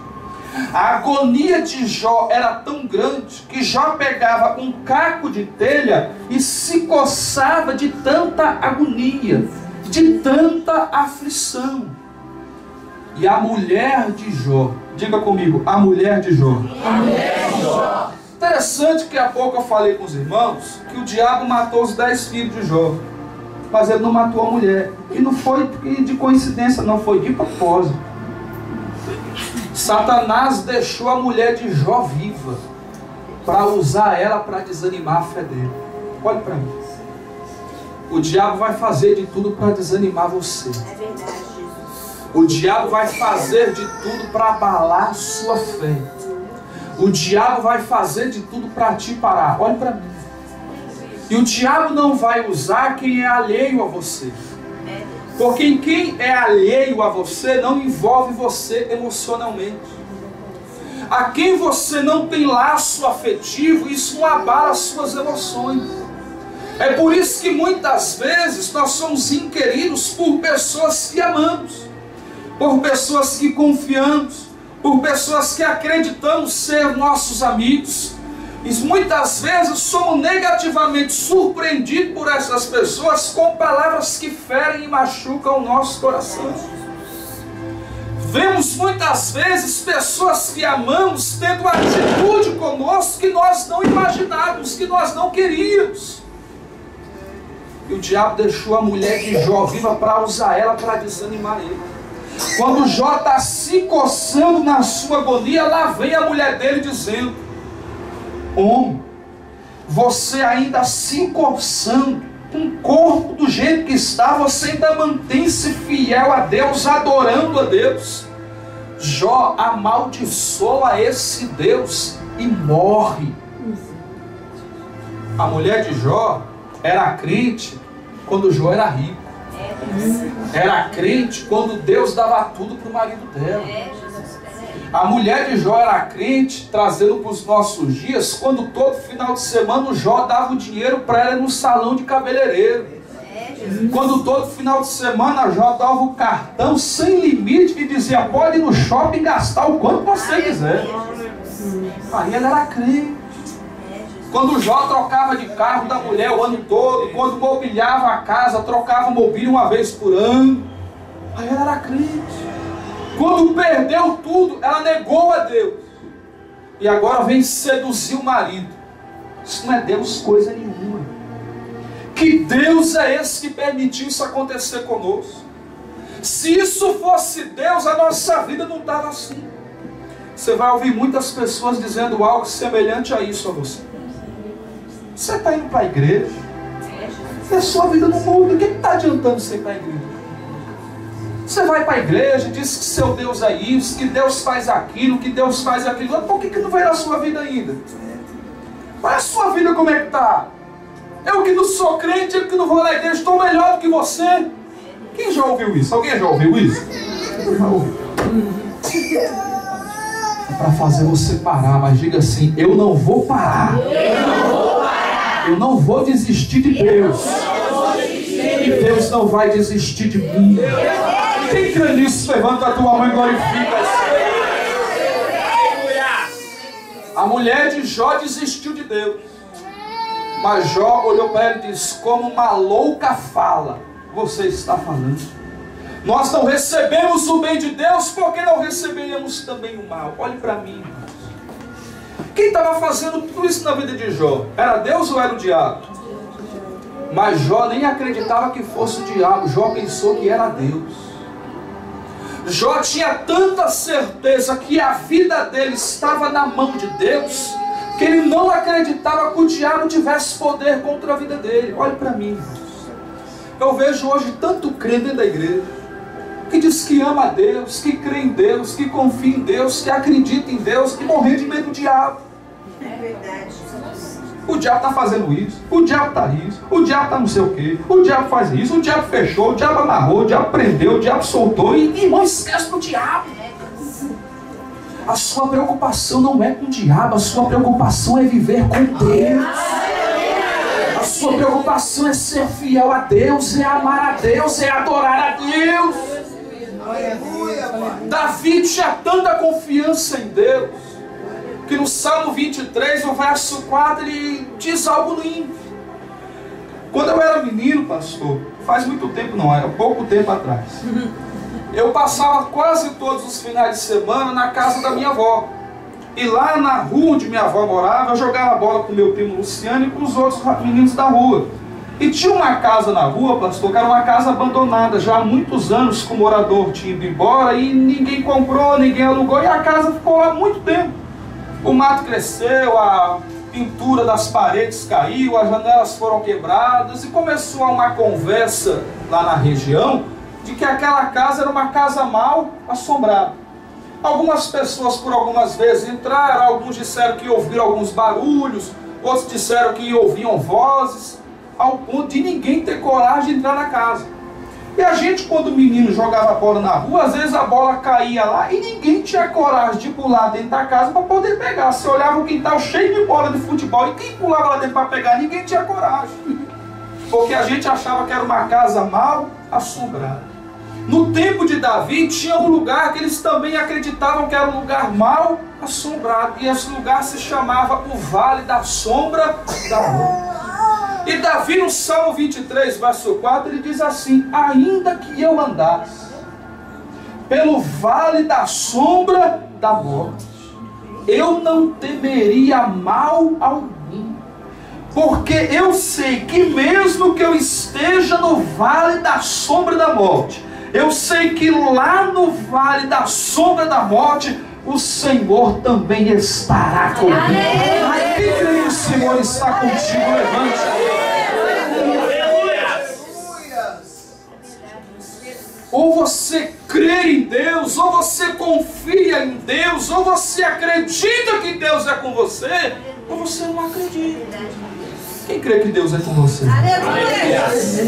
A agonia de Jó era tão grande que Jó pegava um caco de telha e se coçava de tanta agonia, de tanta aflição. E a mulher de Jó, diga comigo, a mulher de Jó. A mulher de Jó. Interessante que há pouco eu falei com os irmãos que o diabo matou os 10 filhos de Jó, mas ele não matou a mulher. E não foi de coincidência, não, foi de propósito. Satanás deixou a mulher de Jó viva para usar ela para desanimar a fé dele. Olhe para mim. O diabo vai fazer de tudo para desanimar você. É verdade, Jesus. O diabo vai fazer de tudo para abalar a sua fé. O diabo vai fazer de tudo para te parar. Olhe para mim. E o diabo não vai usar quem é alheio a você. Porque quem é alheio a você não envolve você emocionalmente. A quem você não tem laço afetivo, isso não abala as suas emoções. É por isso que muitas vezes nós somos inquiridos por pessoas que amamos, por pessoas que confiamos, por pessoas que acreditamos ser nossos amigos. E muitas vezes somos negativamente surpreendidos por essas pessoas com palavras que ferem e machucam o nosso coração. Vemos muitas vezes pessoas que amamos tendo atitude conosco que nós não imaginávamos, que nós não queríamos. E o diabo deixou a mulher de Jó viva para usar ela para desanimar ele. Quando Jó está se coçando na sua agonia, lá vem a mulher dele dizendo: homem, você ainda se coçando, com o corpo do jeito que está, você ainda mantém-se fiel a Deus, adorando a Deus. Jó amaldiçoa esse Deus e morre. A mulher de Jó era crente quando Jó era rico. Era crente quando Deus dava tudo para o marido dela. A mulher de Jó era crente, trazendo para os nossos dias, quando todo final de semana o Jó dava o dinheiro para ela no salão de cabeleireiro. Quando todo final de semana Jó dava o cartão sem limite e dizia: pode ir no shopping gastar o quanto você quiser. Aí ele era crente. Quando Jó trocava de carro da mulher o ano todo, quando mobiliava a casa, trocava o mobília uma vez por ano, aí ela era crente. Quando perdeu tudo, ela negou a Deus. E agora vem seduzir o marido. Isso não é Deus coisa nenhuma. Que Deus é esse que permitiu isso acontecer conosco? Se isso fosse Deus, a nossa vida não estava assim. Você vai ouvir muitas pessoas dizendo algo semelhante a isso a você. Você está indo para a igreja e a sua vida não muda. O que está adiantando você ir para a igreja? Você vai para a igreja, diz que seu Deus é isso, que Deus faz aquilo, que Deus faz aquilo. Por que não vai na sua vida ainda? Olha a sua vida como é que está. Eu que não sou crente, eu que não vou na igreja, estou melhor do que você. Quem já ouviu isso? Alguém já ouviu isso? Eu já ouvi. É para fazer você parar, mas diga assim: eu não vou parar. Eu não vou desistir de Deus. E Deus não vai desistir de mim. Quem crê nisso, levanta a tua mão e glorifica. A mulher de Jó desistiu de Deus. Mas Jó olhou para ela e disse: como uma louca fala, você está falando. Nós não recebemos o bem de Deus, porque não receberemos também o mal. Olhe para mim. Quem estava fazendo tudo isso na vida de Jó? Era Deus ou era o diabo? Mas Jó nem acreditava que fosse o diabo. Jó pensou que era Deus. Jó tinha tanta certeza que a vida dele estava na mão de Deus, que ele não acreditava que o diabo tivesse poder contra a vida dele. Olhe para mim. Eu vejo hoje tanto crente dentro da igreja, que diz que ama a Deus, que crê em Deus, que confia em Deus, que acredita em Deus, que morre de medo do diabo. É verdade. O diabo está fazendo isso, o diabo está isso, o diabo está não sei o quê, o diabo faz isso, o diabo fechou, o diabo amarrou, o diabo prendeu, o diabo soltou. E irmão, esquece do diabo. A sua preocupação não é com o diabo, a sua preocupação é viver com Deus. A sua preocupação é ser fiel a Deus, é amar a Deus, é adorar a Deus. Davi tinha tanta confiança em Deus, que no Salmo 23, no verso 4, ele diz algo lindo. Quando eu era menino, pastor, faz muito tempo não, era pouco tempo atrás, eu passava quase todos os finais de semana na casa da minha avó. E lá na rua onde minha avó morava, eu jogava bola com meu primo Luciano e com os outros meninos da rua. E tinha uma casa na rua, pastor, que era uma casa abandonada, já há muitos anos, que o morador tinha ido embora e ninguém comprou, ninguém alugou, e a casa ficou lá há muito tempo. O mato cresceu, a pintura das paredes caiu, as janelas foram quebradas e começou uma conversa lá na região de que aquela casa era uma casa mal assombrada. Algumas pessoas por algumas vezes entraram, alguns disseram que ouviram alguns barulhos, outros disseram que ouviam vozes, ao ponto de ninguém ter coragem de entrar na casa. E a gente, quando o menino jogava bola na rua, às vezes a bola caía lá e ninguém tinha coragem de pular dentro da casa para poder pegar. Você olhava o quintal cheio de bola de futebol e quem pulava lá dentro para pegar, ninguém tinha coragem. Porque a gente achava que era uma casa mal assombrada. No tempo de Davi tinha um lugar que eles também acreditavam que era um lugar mal assombrado. E esse lugar se chamava o Vale da Sombra da Morte. E Davi no Salmo 23, verso 4, ele diz assim: ainda que eu andasse pelo vale da sombra da morte, eu não temeria mal algum, porque eu sei que mesmo que eu esteja no vale da sombra da morte, eu sei que lá no vale da sombra da morte, o Senhor também estará comigo. Quem crê que o Senhor está contigo? Levante. Ou você crê em Deus, ou você confia em Deus, ou você acredita que Deus é com você, ou você não acredita. Quem crê que Deus é com você? Aleluia!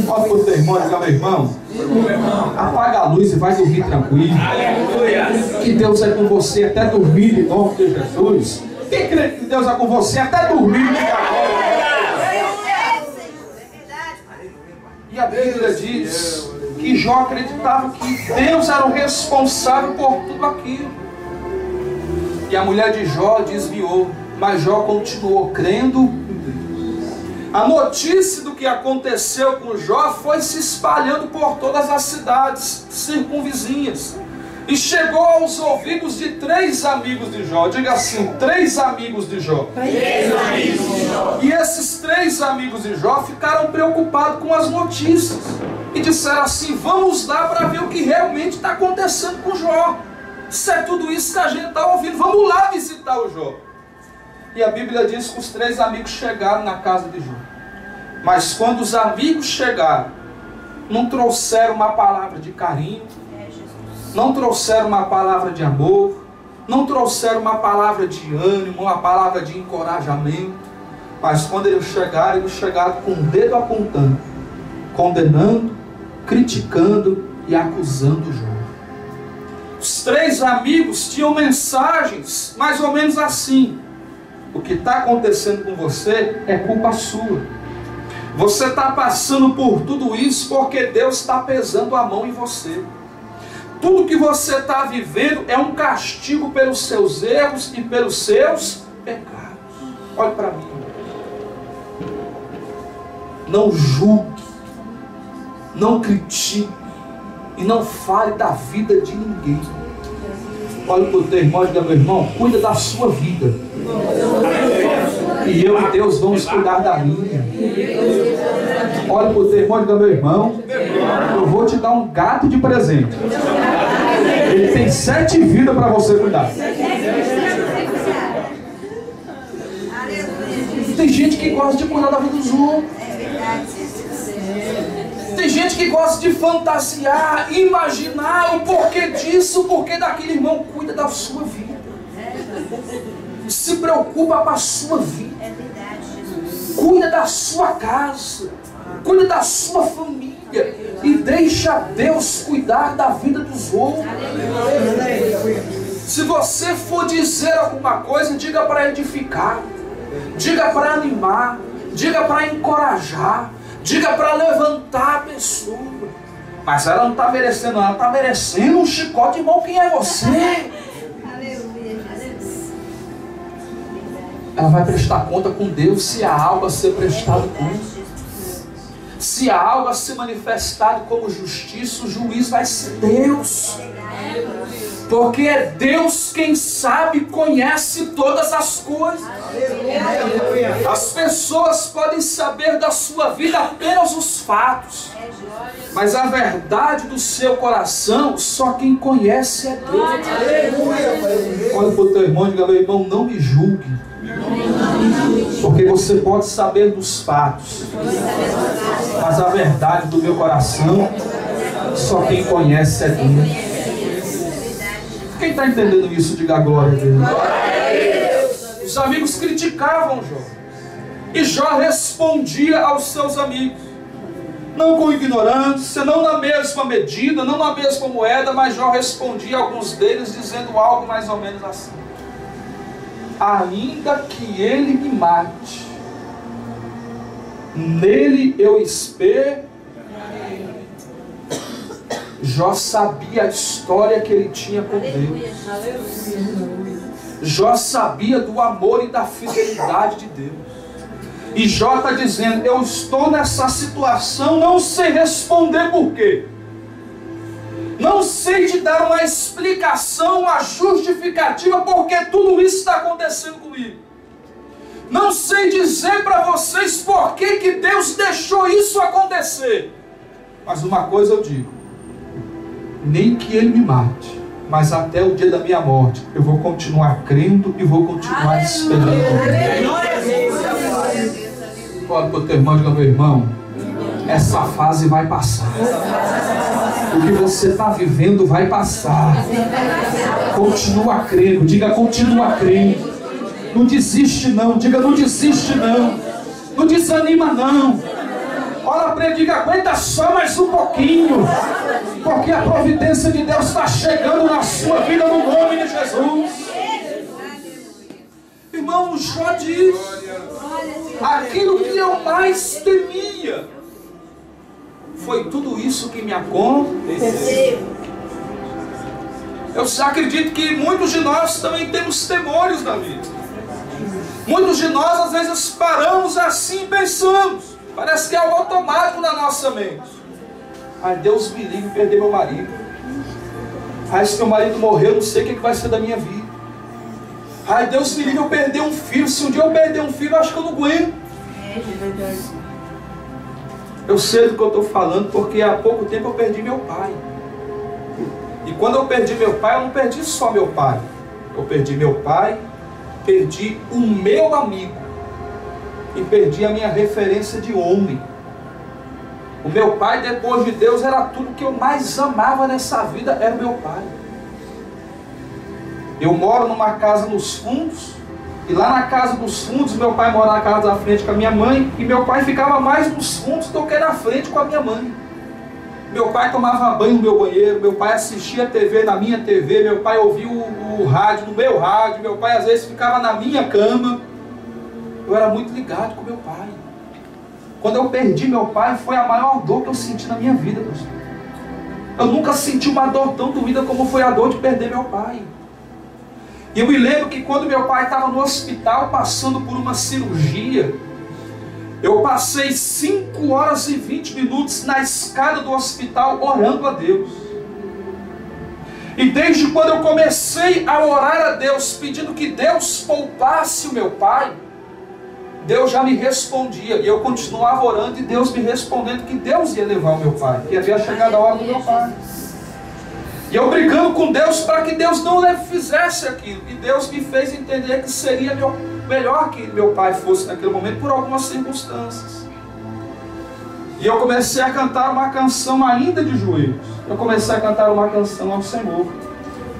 Olha para o teu irmão e diga: meu irmão, apaga a luz e vai dormir tranquilo. Aleluia! Que Deus é com você até dormir em nome de Jesus. Quem crê que Deus é com você até dormir? E E a Bíblia diz que Jó acreditava que Deus era o responsável por tudo aquilo. E a mulher de Jó desviou, mas Jó continuou crendo em Deus. A notícia do que aconteceu com Jó foi se espalhando por todas as cidades circunvizinhas. E chegou aos ouvidos de 3 amigos de Jó. Diga assim, 3 amigos de Jó. 3 amigos de Jó. E esses 3 amigos de Jó ficaram preocupados com as notícias. E disseram assim, vamos lá para ver o que realmente está acontecendo com Jó. Se é tudo isso que a gente está ouvindo, vamos lá visitar o Jó. E a Bíblia diz que os 3 amigos chegaram na casa de Jó. Mas quando os amigos chegaram, não trouxeram uma palavra de carinho, não trouxeram uma palavra de amor, não trouxeram uma palavra de ânimo, uma palavra de encorajamento. Mas quando eles chegaram com o dedo apontando, condenando, criticando e acusando Jó. Os 3 amigos tinham mensagens mais ou menos assim: o que está acontecendo com você é culpa sua. Você está passando por tudo isso porque Deus está pesando a mão em você. Tudo que você está vivendo é um castigo pelos seus erros e pelos seus pecados. Olhe para mim. Não julgue, não critique e não fale da vida de ninguém. Olhe para o teu irmão e diga, meu irmão, cuida da sua vida. E eu e Deus vamos cuidar da minha. Olhe para o teu irmão e diga, meu irmão, eu vou te dar um gato de presente. Ele tem 7 vidas para você cuidar. Tem gente que gosta de cuidar da vida dos outros. Tem gente que gosta de fantasiar, imaginar o porquê disso, o porquê daquele. Irmão, cuida da sua vida. Se preocupa com a sua vida. Cuida da sua casa. Cuida da sua família. E deixa Deus cuidar da vida dos outros. Se você for dizer alguma coisa, diga para edificar. Diga para animar. Diga para encorajar. Diga para levantar a pessoa. Mas ela não está merecendo, ela está merecendo um chicote. Irmão, quem é você? Ela vai prestar conta com Deus se há algo a ser prestado conta. Se há algo a ser manifestado como justiça, o juiz vai ser Deus. Porque é Deus quem sabe, conhece todas as coisas. As pessoas podem saber da sua vida apenas os fatos. Mas a verdade do seu coração, só quem conhece é Deus. Olha para o teu irmão e diga, meu irmão, não me julgue. Porque você pode saber dos fatos, mas a verdade do meu coração, só quem conhece é Deus. Quem está entendendo isso, diga glória a Deus. Os amigos criticavam Jó. E Jó respondia aos seus amigos. Não com ignorância, não na mesma medida, não na mesma moeda, mas Jó respondia a alguns deles dizendo algo mais ou menos assim: ainda que ele me mate, nele eu espero. Jó sabia a história que ele tinha com Deus. Jó sabia do amor e da fidelidade de Deus. E Jó está dizendo, eu estou nessa situação, não sei responder por quê. Não sei te dar uma explicação, uma justificativa porque tudo isso está acontecendo comigo. Não sei dizer para vocês por que Deus deixou isso acontecer. Mas uma coisa eu digo: nem que ele me mate, mas até o dia da minha morte eu vou continuar crendo e vou continuar esperando. Olha para o teu irmão e diga, meu irmão, essa fase vai passar. O que você está vivendo vai passar. Continua crendo. Diga, continua crendo. Não desiste não. Diga, não desiste não. Não desanima não. Olha para ele, diga, aguenta só mais um pouquinho. Porque a providência de Deus está chegando na sua vida no nome de Jesus. Irmão, Jó diz: aquilo que eu mais temia foi tudo isso que me aconteceu. Eu acredito que muitos de nós também temos temores na vida. Muitos de nós às vezes paramos assim e pensamos. Parece que é algo automático na nossa mente. Ai, Deus me livre de perder meu marido. Ai, se meu marido morrer, eu não sei o que vai ser da minha vida. Ai, Deus me livre eu perder um filho. Se um dia eu perder um filho, eu acho que eu não aguento. Eu sei do que eu estou falando, porque há pouco tempo eu perdi meu pai. E quando eu perdi meu pai, eu não perdi só meu pai. Eu perdi meu pai, perdi o meu amigo e perdi a minha referência de homem. O meu pai, depois de Deus, era tudo que eu mais amava nessa vida, era o meu pai. Eu moro numa casa nos fundos, e lá na casa dos fundos, meu pai mora na casa da frente com a minha mãe, e meu pai ficava mais nos fundos do que na frente com a minha mãe. Meu pai tomava banho no meu banheiro, meu pai assistia TV na minha TV, meu pai ouvia o rádio no meu rádio, meu pai às vezes ficava na minha cama. Eu era muito ligado com meu pai. Quando eu perdi meu pai, foi a maior dor que eu senti na minha vida, Deus. Eu nunca senti uma dor tão doída como foi a dor de perder meu pai. E eu me lembro que quando meu pai estava no hospital, passando por uma cirurgia, eu passei 5 horas e 20 minutos na escada do hospital orando a Deus. E desde quando eu comecei a orar a Deus, pedindo que Deus poupasse o meu pai, Deus já me respondia. E eu continuava orando e Deus me respondendo que Deus ia levar o meu pai, que havia chegado a hora do meu pai. E eu brigando com Deus para que Deus não fizesse aquilo. E Deus me fez entender que seria melhor que meu pai fosse naquele momento por algumas circunstâncias. E eu comecei a cantar uma canção ainda de joelhos. Eu comecei a cantar uma canção ao Senhor.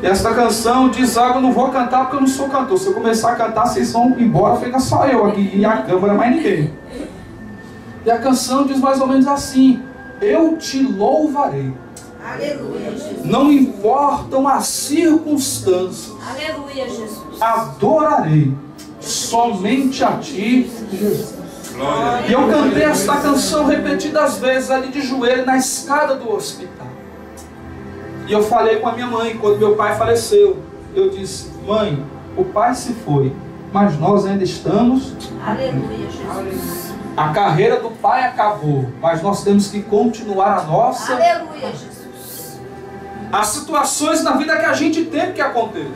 E esta canção diz algo, eu não vou cantar porque eu não sou cantor. Se eu começar a cantar, vocês vão embora, fica só eu aqui e a câmera, mais ninguém. E a canção diz mais ou menos assim: eu te louvarei. Aleluia, Jesus. Não importam as circunstâncias. Aleluia, Jesus. Adorarei somente a ti, Jesus. E eu cantei esta canção repetidas vezes ali de joelho na escada do hospital. E eu falei com a minha mãe quando meu pai faleceu. Eu disse: mãe, o pai se foi, mas nós ainda estamos. Aleluia, Jesus. A carreira do pai acabou, mas nós temos que continuar a nossa. Aleluia, Jesus. As situações na vida que a gente tem que acontecer.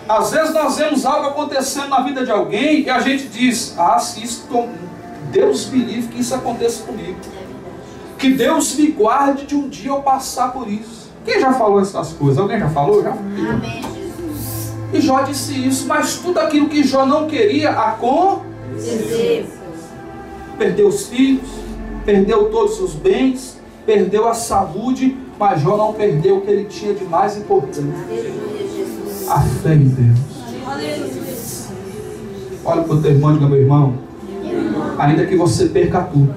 Às vezes nós vemos algo acontecendo na vida de alguém e a gente diz: ah, se isso, Deus me livre que isso aconteça comigo. Que Deus me guarde de um dia eu passar por isso. Quem já falou essas coisas? Alguém já falou? Já? Amém, Jesus. E Jó disse isso, mas tudo aquilo que Jó não queria aconteceu. Perdeu os filhos, perdeu todos os bens, perdeu a saúde, mas Jó não perdeu o que ele tinha de mais importante. Aleluia, Jesus. A fé em Deus. Aleluia. Olha para o teu irmão e diga: meu irmão, ainda que você perca tudo,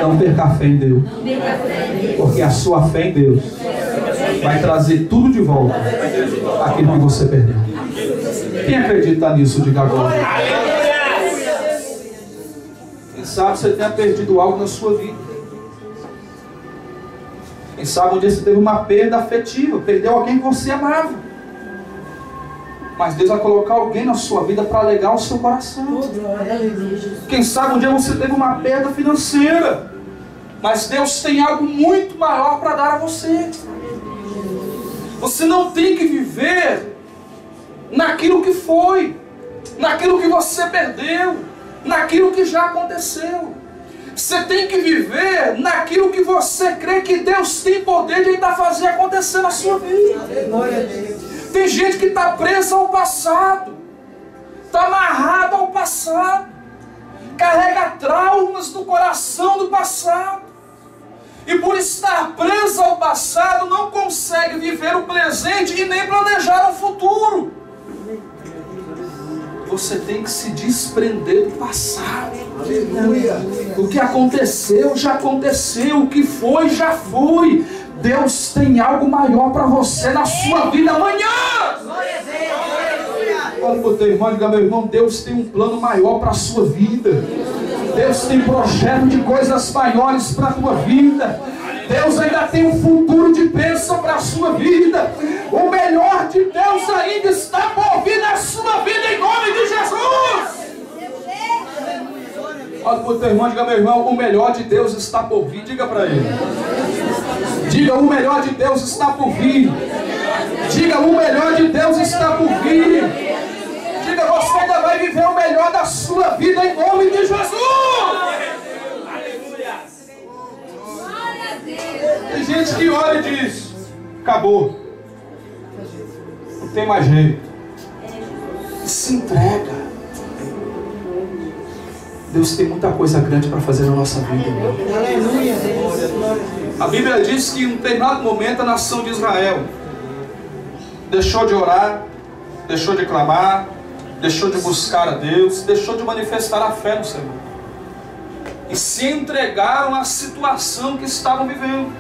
não perca a fé em Deus. Porque a sua fé em Deus vai trazer tudo de volta, aquilo que você perdeu. Quem acredita nisso, diga agora. Quem sabe você tenha perdido algo na sua vida. Quem sabe um dia você teve uma perda afetiva, perdeu alguém que você amava. Mas Deus vai colocar alguém na sua vida para alegar o seu coração. Quem sabe um dia você teve uma perda financeira, mas Deus tem algo muito maior para dar a você. Você não tem que viver naquilo que foi, naquilo que você perdeu, naquilo que já aconteceu. Você tem que viver naquilo que você crê que Deus tem poder de ainda fazer acontecer na sua vida. Tem gente que está presa ao passado, está amarrado ao passado, carrega traumas no coração do passado, e por estar presa ao passado não consegue viver o presente e nem planejar o futuro. Você tem que se desprender do passado. Aleluia. O que aconteceu, já aconteceu. O que foi, já foi. Deus tem algo maior para você na sua vida amanhã. Olha para o teu irmão e diga: meu irmão, Deus tem um plano maior para a sua vida. Deus tem projeto de coisas maiores para a tua vida. Deus ainda tem um futuro de bênção para a sua vida. O melhor de Deus ainda está por vir na sua vida, em nome de Jesus. Olha para o teu irmão e diga: meu irmão, o melhor de Deus está por vir. Diga para ele. Diga: o melhor de Deus está por vir. Diga: o melhor de Deus está por vir. Diga: você ainda vai viver o melhor da sua vida, em nome de Jesus. Tem gente que olha e diz: acabou, não tem mais jeito. Se entrega. Deus tem muita coisa grande para fazer na nossa vida. A Bíblia diz que em um determinado momento a nação de Israel deixou de orar, deixou de clamar, deixou de buscar a Deus, deixou de manifestar a fé no Senhor, e se entregaram à situação que estavam vivendo.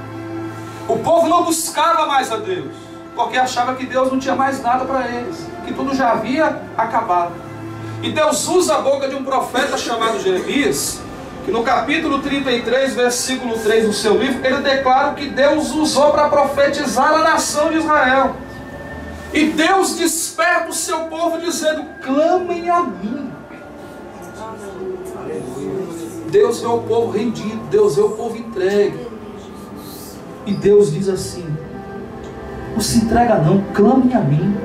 O povo não buscava mais a Deus, porque achava que Deus não tinha mais nada para eles, que tudo já havia acabado. E Deus usa a boca de um profeta chamado Jeremias, que no capítulo 33, versículo 3 do seu livro, ele declara que Deus usou para profetizar a nação de Israel. E Deus desperta o seu povo dizendo: clamem a mim. Deus vê o povo rendido, Deus vê o povo entregue. E Deus diz assim: não se entrega não, clamem a mim.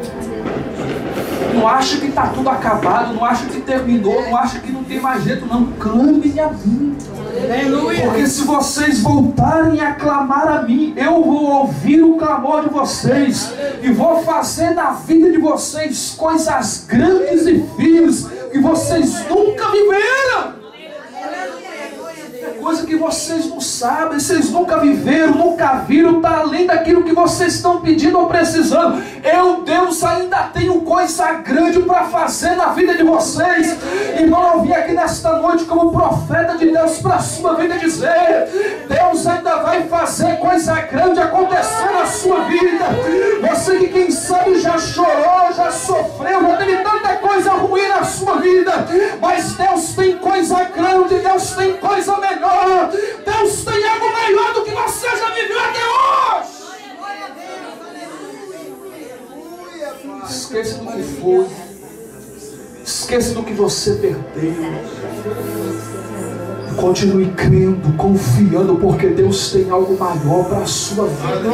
Não acha que está tudo acabado, não acha que terminou, não acha que não tem mais jeito, não. Clamem a mim. Porque se vocês voltarem a clamar a mim, eu vou ouvir o clamor de vocês e vou fazer na vida de vocês coisas grandes e firmes que vocês nunca viveram. Coisa que vocês não sabem, vocês nunca viveram, nunca viram, está além daquilo que vocês estão pedindo ou precisando. Eu, Deus, ainda tenho coisa grande para fazer na vida de vocês. Irmão, eu vim aqui nesta noite como profeta de Deus para a sua vida dizer: Deus ainda vai fazer coisa grande acontecer na sua vida. Você que quem sabe já chorou, já sofreu, já teve tanta coisa ruim na sua vida, mas Deus tem coisa grande, Deus tem coisa melhor. Deus tem algo melhor do que você já viveu até hoje. Esqueça do que foi, esqueça do que você perdeu. Continue crendo, confiando, porque Deus tem algo maior para a sua vida.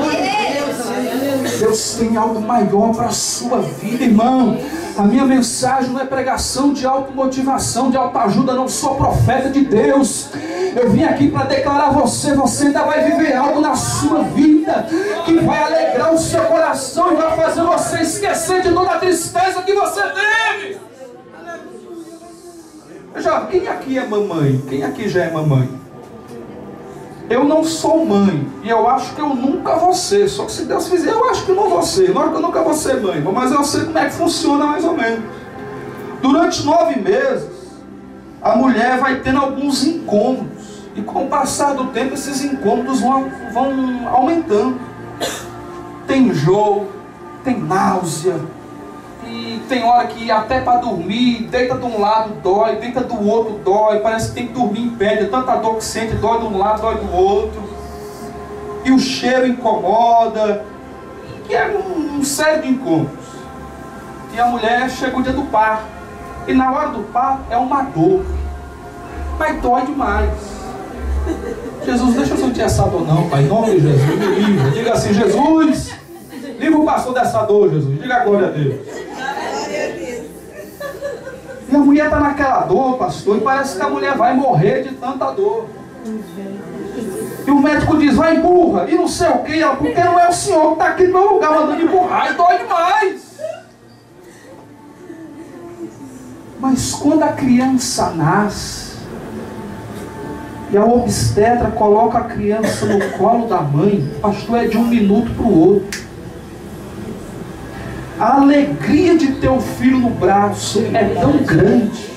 Deus tem algo maior para a sua vida, irmão. A minha mensagem não é pregação de automotivação, de autoajuda. Não sou profeta de Deus. Eu vim aqui para declarar a você: você ainda vai viver algo na sua vida que vai alegrar o seu coração e vai fazer você esquecer de toda a tristeza que você teve. Quem aqui é mamãe? Quem aqui já é mamãe? Eu não sou mãe, e eu acho que eu nunca vou ser. Só que se Deus fizer, eu acho que não vou ser. Não é que eu nunca vou ser mãe, mas eu sei como é que funciona mais ou menos. Durante 9 meses, a mulher vai tendo alguns incômodos. E com o passar do tempo, esses incômodos vão aumentando. Tem enjoo, tem náusea. E tem hora que até para dormir, deita de um lado dói, deita do outro dói, parece que tem que dormir em pé, de tanta dor que sente, dói de um lado, dói do outro. E o cheiro incomoda, que é um sério de incômodos. E a mulher chega o dia do parto, e na hora do parto é uma dor, mas dói demais. Jesus, deixa eu sentir essa dor não, Pai, em nome de Jesus, me livra. Diga assim: Jesus, livra o pastor dessa dor, Jesus. Diga a glória a Deus. E a mulher está naquela dor, pastor, e parece que a mulher vai morrer de tanta dor. E o médico diz: vai, empurra, e não sei o que, porque não é o senhor que está aqui no meu lugar mandando empurrar, e dói demais. Mas quando a criança nasce, e a obstetra coloca a criança no colo da mãe, pastor, é de um minuto para o outro. A alegria de ter o filho no braço é tão grande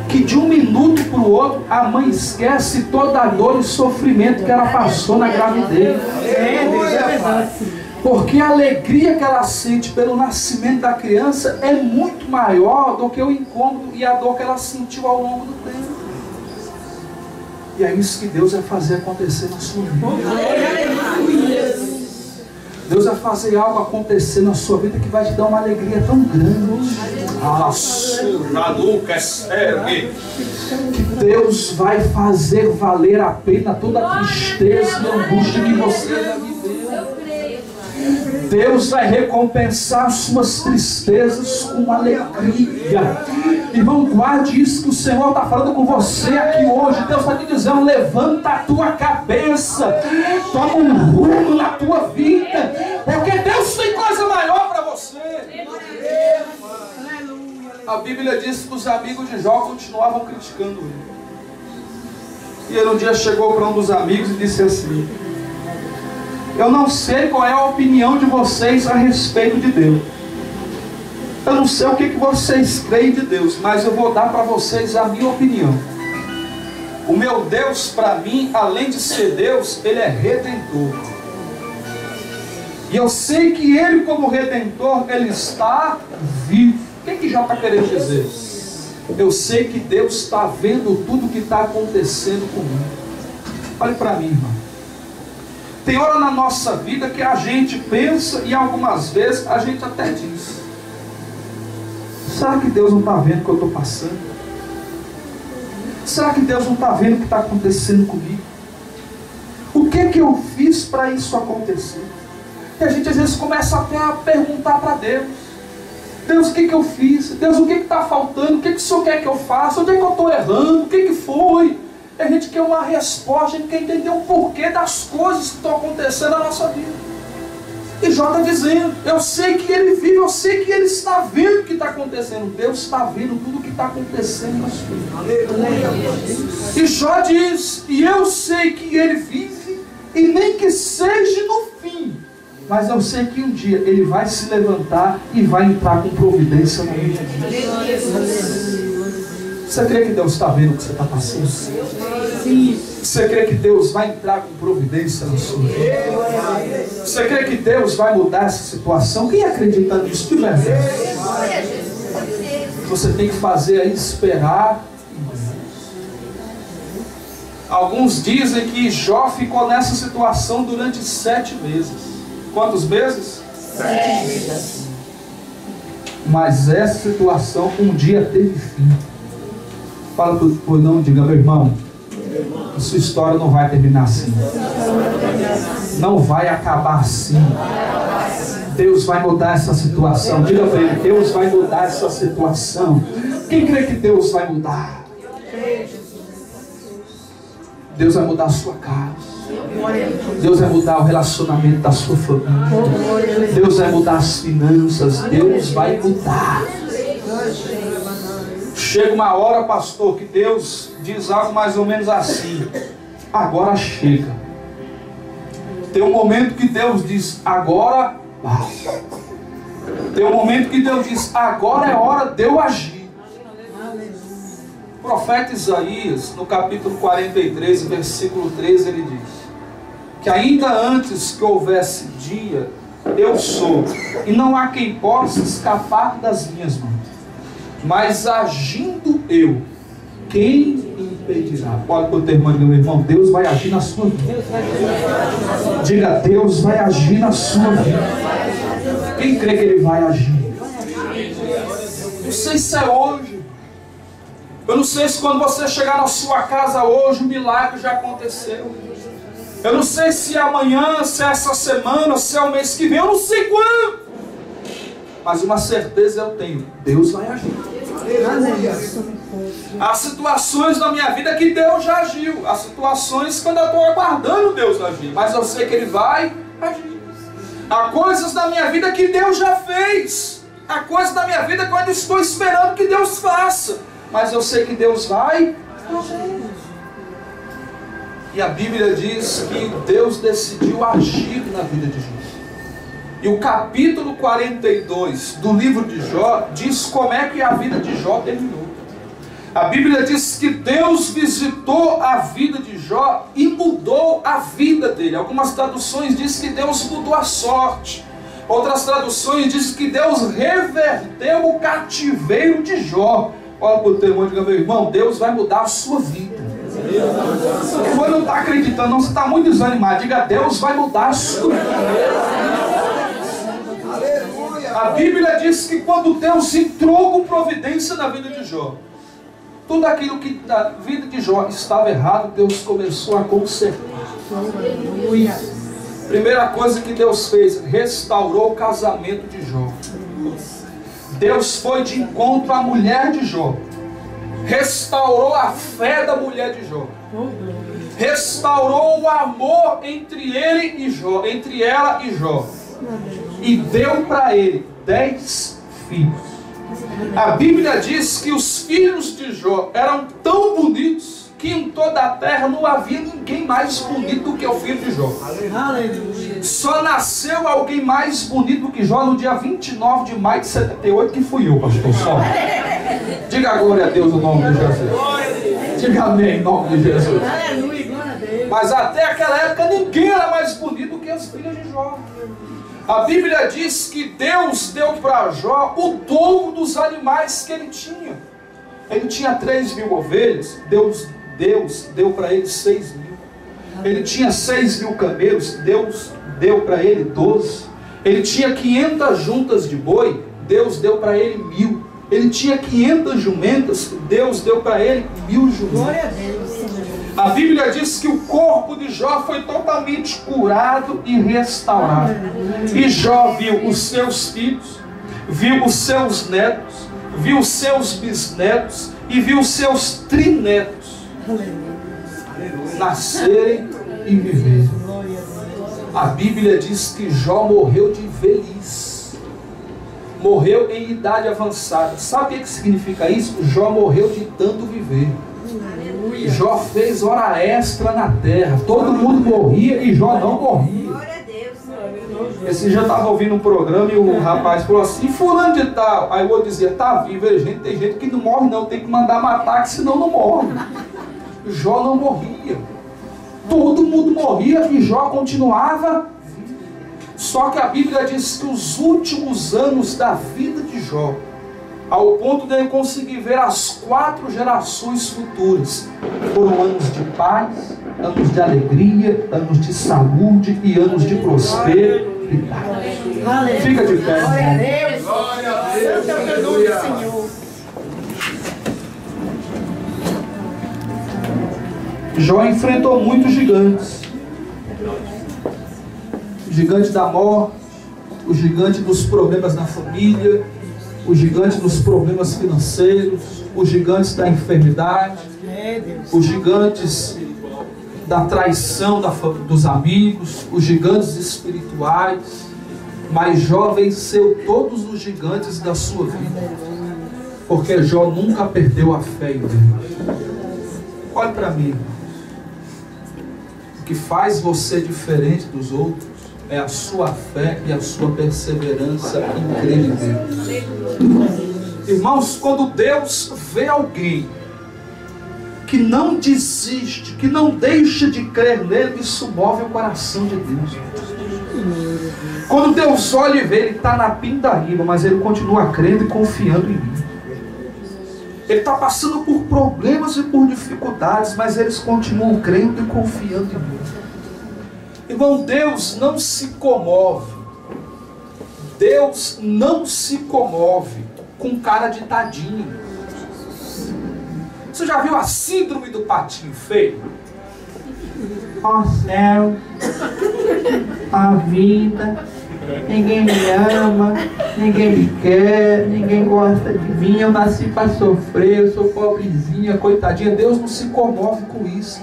que de um minuto para o outro a mãe esquece toda a dor e sofrimento que ela passou na gravidez. Porque a alegria que ela sente pelo nascimento da criança é muito maior do que o incômodo e a dor que ela sentiu ao longo do tempo. E é isso que Deus vai fazer acontecer na sua vida. Deus vai fazer algo acontecer na sua vida que vai te dar uma alegria tão grande. Que Deus vai fazer valer a pena toda a tristeza e angústia que você já viveu. Deus vai recompensar suas tristezas com alegria. Irmão, guarde isso que o Senhor está falando com você aqui hoje. Deus está te dizendo: levanta a tua cabeça, toma um rumo na tua vida, porque Deus tem coisa maior para você. A Bíblia diz que os amigos de Jó continuavam criticando ele. E ele um dia chegou para um dos amigos e disse assim: eu não sei qual é a opinião de vocês a respeito de Deus. Eu não sei o que vocês creem de Deus, mas eu vou dar para vocês a minha opinião. O meu Deus, para mim, além de ser Deus, Ele é Redentor. E eu sei que Ele, como Redentor, Ele está vivo. O que já está querendo dizer? Eu sei que Deus está vendo tudo o que está acontecendo comigo. Olhe para mim, irmão. Tem hora na nossa vida que a gente pensa e algumas vezes a gente até diz: será que Deus não está vendo o que eu estou passando? Será que Deus não está vendo o que está acontecendo comigo? O que eu fiz para isso acontecer? E a gente às vezes começa até a perguntar para Deus: Deus, o que eu fiz? Deus, o que está faltando? O que o Senhor quer que eu faça? Onde é que eu estou errando? O que foi? E a gente quer uma resposta, a gente quer entender o porquê das coisas que estão acontecendo na nossa vida. E Jó está dizendo: eu sei que Ele vive, eu sei que Ele está vendo o que está acontecendo. Deus está vendo tudo o que está acontecendo na sua vida. E Jó diz: e eu sei que Ele vive, e nem que seja no fim, mas eu sei que um dia Ele vai se levantar e vai entrar com providência na minha vida. Você crê que Deus está vendo o que você está passando? Sim. Você crê que Deus vai entrar com providência na sua vida? Você crê que Deus vai mudar essa situação? Quem acredita nisso de verdade? Você tem que fazer é esperar. Alguns dizem que Jó ficou nessa situação durante 7 meses. Quantos meses? 7. Mas essa situação um dia teve fim. Fala por não, diga: meu irmão, a sua história não vai terminar assim. Não vai acabar assim. Deus vai mudar essa situação. Diga para ele: Deus vai mudar essa situação. Quem crê que Deus vai mudar? Deus vai mudar a sua casa. Deus vai mudar o relacionamento da sua família. Deus vai mudar as finanças. Deus vai mudar. Chega uma hora, pastor, que Deus diz algo mais ou menos assim: agora chega. Tem um momento que Deus diz: agora basta. Tem um momento que Deus diz: agora é hora de eu agir. O profeta Isaías, no capítulo 43, versículo 13, ele diz que ainda antes que houvesse dia, eu sou, e não há quem possa escapar das minhas mãos. Mas agindo eu, quem impedirá? Olha para o teu irmão, meu irmão: Deus vai agir na sua vida. Diga: Deus vai agir na sua vida. Quem crê que Ele vai agir? Não sei se é hoje. Eu não sei se quando você chegar na sua casa hoje o milagre já aconteceu. Eu não sei se é amanhã, se é essa semana, se é o mês que vem. Eu não sei quando. Mas uma certeza eu tenho: Deus vai agir. Há situações na minha vida que Deus já agiu. Há situações que eu ainda estou aguardando Deus agir, mas eu sei que Ele vai agir. Há coisas na minha vida que Deus já fez. Há coisas na minha vida que eu ainda estou esperando que Deus faça, mas eu sei que Deus vai agir. E a Bíblia diz que Deus decidiu agir na vida de Jó. E o capítulo 42 do livro de Jó diz como é que a vida de Jó terminou. A Bíblia diz que Deus visitou a vida de Jó e mudou a vida dele. Algumas traduções dizem que Deus mudou a sorte. Outras traduções dizem que Deus reverteu o cativeiro de Jó. Olha para o teu irmão e diga: meu irmão, Deus vai mudar a sua vida. Você não está acreditando, não, você está muito desanimado. Diga: Deus vai mudar a sua vida. A Bíblia diz que quando Deus entrou com providência na vida de Jó, tudo aquilo que na vida de Jó estava errado, Deus começou a consertar. Primeira coisa que Deus fez: restaurou o casamento de Jó. Deus foi de encontro à mulher de Jó, restaurou a fé da mulher de Jó, restaurou o amor entre ele e Jó, entre ela e Jó, e deu para ele 10 filhos. A Bíblia diz que os filhos de Jó eram tão bonitos que em toda a terra não havia ninguém mais bonito do que o filho de Jó. Só nasceu alguém mais bonito do que Jó no dia 29 de maio de 78, que fui eu, pastor. Só. Diga glória a Deus no nome de Jesus. Diga amém em nome de Jesus. Mas até aquela época ninguém era mais bonito do que os filhos de Jó. A Bíblia diz que Deus deu para Jó o dobro dos animais que ele tinha. Ele tinha 3.000 ovelhas, Deus deu para ele 6.000. Ele tinha 6.000 camelos, Deus deu para ele 12. Ele tinha 500 juntas de boi, Deus deu para ele 1.000. Ele tinha 500 jumentas, Deus deu para ele 1.000 jumentas. A Bíblia diz que o corpo de Jó foi totalmente curado e restaurado. E Jó viu os seus filhos, viu os seus netos, viu os seus bisnetos e viu os seus trinetos nascerem e viverem. A Bíblia diz que Jó morreu de velhice, morreu em idade avançada. Sabe o que significa isso? Jó morreu de tanto viver. Jó fez hora extra na terra. Todo mundo morria e Jó não morria. Esse dia eu estava ouvindo um programa e o rapaz falou assim: fulano de tal. Aí o outro dizia: tá vivo. Tem gente que não morre não, tem que mandar matar, que senão não morre. Jó não morria. Todo mundo morria e Jó continuava vivo. Só que a Bíblia diz que os últimos anos da vida de Jó, ao ponto de ele conseguir ver as 4 gerações futuras, foram anos de paz, anos de alegria, anos de saúde e anos de prosperidade. Fica de pé. Glória a Deus. Glória a Deus. Santo é o nome do Senhor. Jó enfrentou muitos gigantes. O gigante da morte, o gigante dos problemas na família, o gigante dos problemas financeiros, os gigantes da enfermidade, os gigantes da traição dos amigos, os gigantes espirituais. Mas Jó venceu todos os gigantes da sua vida, porque Jó nunca perdeu a fé em Deus. Olhe para mim. O que faz você diferente dos outros é a sua fé e a sua perseverança em crer em Deus. Irmãos, quando Deus vê alguém que não desiste, que não deixa de crer nele, isso move o coração de Deus. Quando Deus olha e vê, ele está na pindaíba, mas ele continua crendo e confiando em mim. Ele está passando por problemas e por dificuldades, mas eles continuam crendo e confiando em mim. Irmão, Deus não se comove. Deus não se comove com cara de tadinho. Você já viu a síndrome do patinho feio? Ó céu, a vida, ninguém me ama, ninguém me quer, ninguém gosta de mim, eu nasci para sofrer, eu sou pobrezinha, coitadinha. Deus não se comove com isso.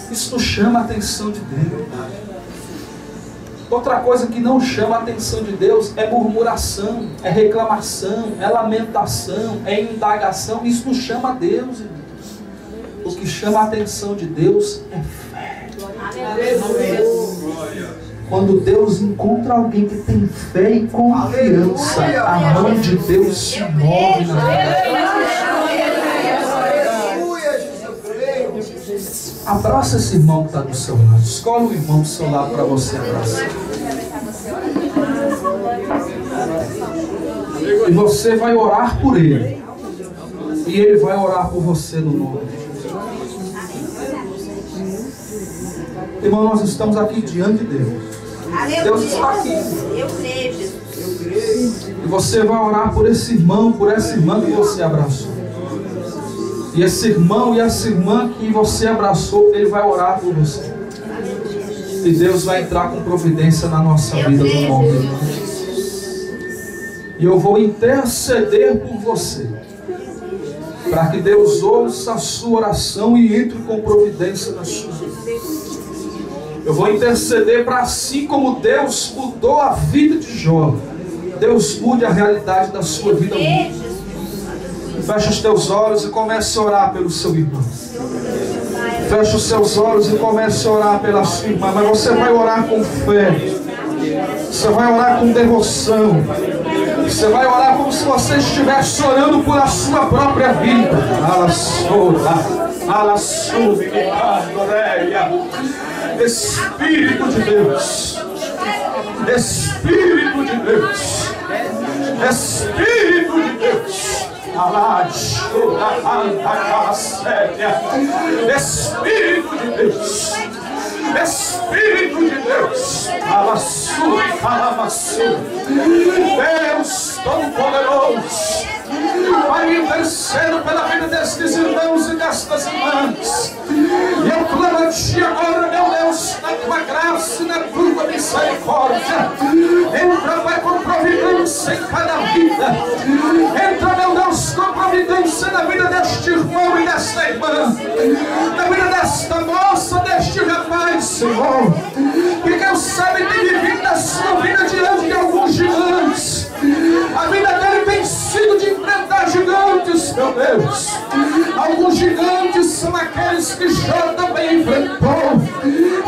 Isso não chama a atenção de Deus. Outra coisa que não chama a atenção de Deus é murmuração, é reclamação, é lamentação, é indagação. Isso não chama a Deus, irmãos. O que chama a atenção de Deus é fé. Quando Deus encontra alguém que tem fé e confiança, a mão de Deus se move na vida. Abraça esse irmão que está do seu lado. Escolhe um irmão do seu lado para você abraçar. E você vai orar por ele. E ele vai orar por você no nome de Jesus. Irmão, nós estamos aqui diante de Deus. Deus está aqui. Eu creio, Jesus. E você vai orar por esse irmão, por essa irmã que você abraçou. E esse irmão e essa irmã que você abraçou, ele vai orar por você. E Deus vai entrar com providência na nossa vida no nome de Jesus. E eu vou interceder por você, para que Deus ouça a sua oração e entre com providência na sua vida. Eu vou interceder para, assim como Deus mudou a vida de Jó, Deus mude a realidade da sua vida. Feche os teus olhos e comece a orar pelo seu irmão. Feche os seus olhos e comece a orar pela sua irmã. Mas você vai orar com fé. Você vai orar com devoção. Você vai orar como se você estivesse orando por a sua própria vida. Espírito de Deus. Espírito de Deus. Espírito de Deus. Espírito de Deus. Espírito de Deus. Deus Todo-Poderoso, vai interceder pela vida destes irmãos e destas irmãs. E eu clamo a Ti agora, meu Deus, na Tua graça e na Tua misericórdia. Entra, Pai, com providência em cada vida. Entra, meu Deus, com providência na vida deste irmão e desta irmã, na vida desta moça, deste rapaz, Senhor, que quem sabe tem vivido a sua vida diante de alguns gigantes. A vida dele tem sido de enfrentar gigantes, meu Deus. Alguns gigantes são aqueles que Jó também enfrentou.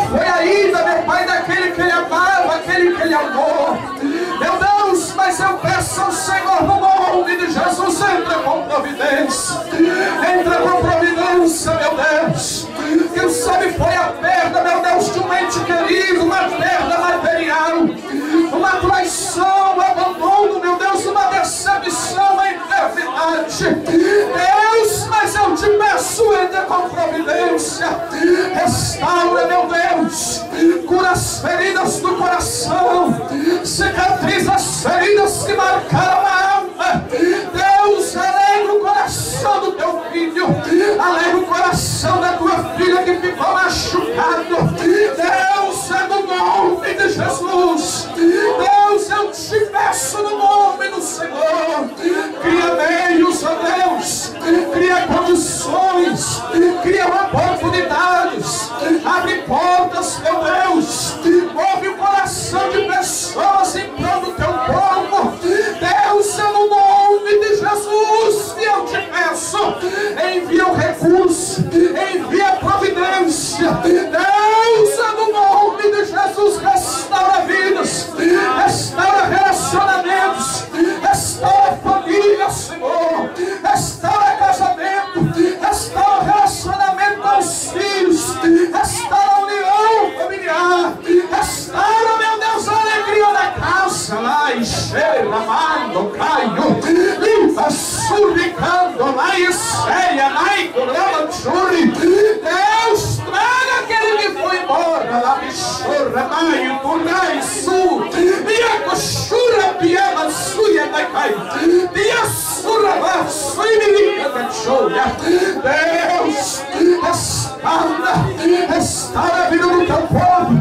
Foi ainda, meu Pai, daquele que ele amava, aquele que ele amou. Meu Deus, mas eu peço ao Senhor, no nome de Jesus, entra com providência. Entra com providência, meu Deus. Quem sabe foi a perda, meu Deus, de um ente querido, uma perda material, uma traição, um abandono, meu Deus, uma decepção, uma enfermidade. Deus, mas eu te peço, entra com providência. Restaura, meu Deus, cura as feridas do coração, cicatriza as feridas que marcaram a alma. Deus, alegra o coração do teu filho, alegra o coração da tua filha que ficou machucado. Deus, é no nome de Jesus. Deus, eu te peço no nome do Senhor, cria meios, ó Deus, cria condições, cria oportunidades, abre portas, meu Deus, move o coração de pessoas em prol do teu povo. Deus, é no nome de Jesus que eu te peço, envia o recurso, envia a providência. Deus, é no nome de Jesus, restaura vidas, restaura relacionamentos, restaura família, Senhor, restaura casamento, restaura relacionamento com os filhos, restaura a união familiar, restaura, meu Deus, a alegria da casa. Lá e cheira, mando, caio, limpa, suricando, lá e ceia, lá e curava, churi. Deus, traga aquele que foi embora, lá e chora, maio, turai, su, e a cochura, piama, suia, da cai, e a surava, suimirica, da choia. Deus, restaura a vida do teu povo,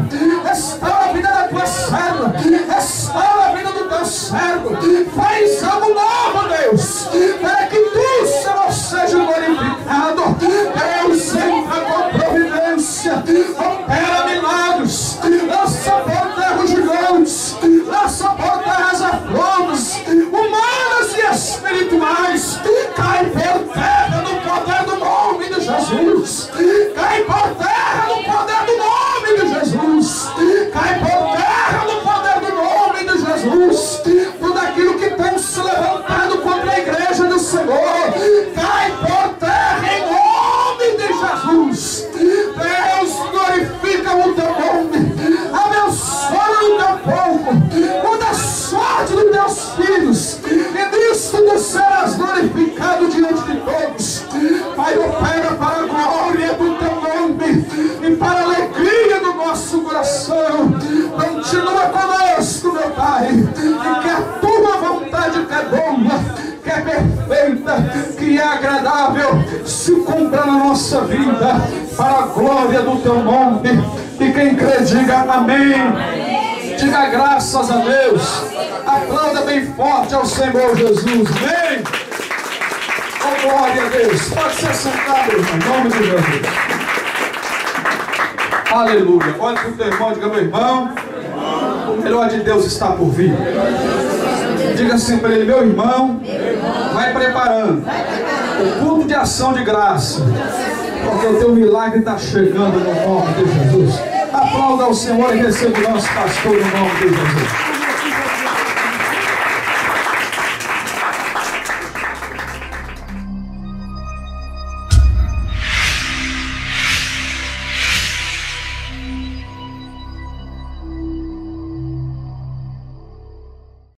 restaura a vida da tua serva, restaura a vida do teu servo, faz algo novo, Deus, para que tu, Senhor, seja glorificado. Deus, entra com providência, opera milagres, lança por terra os gigantes, lança por terra as afrontas humanas e espirituais, cai por terra no poder do nome de Jesus, cai por terra no poder do nome de Jesus, cai por terra no poder do nome de Jesus. Tudo aquilo que tem se levantado contra a igreja do Senhor, cai por terra em nome de Jesus. colocado diante de todos. Pai, opera para a glória do teu nome e para a alegria do nosso coração. Continua conosco, meu Pai, e que a tua vontade, que é boa, que é perfeita, que é agradável, se cumpra na nossa vida, para a glória do teu nome. E quem crê, diga amém. Diga graças a Deus. Aplauda bem forte ao Senhor Jesus. Amém. Oh, glória a Deus. Pode ser sentado, irmão, em nome de Jesus. Aleluia. Olha para o teu irmão, diga: meu irmão, o melhor de Deus está por vir. Diga assim para ele: meu irmão, vai preparando o culto de ação de graça, porque o teu milagre está chegando no nome de Jesus. Aplauda ao Senhor e receba o nosso pastor no nome de Jesus.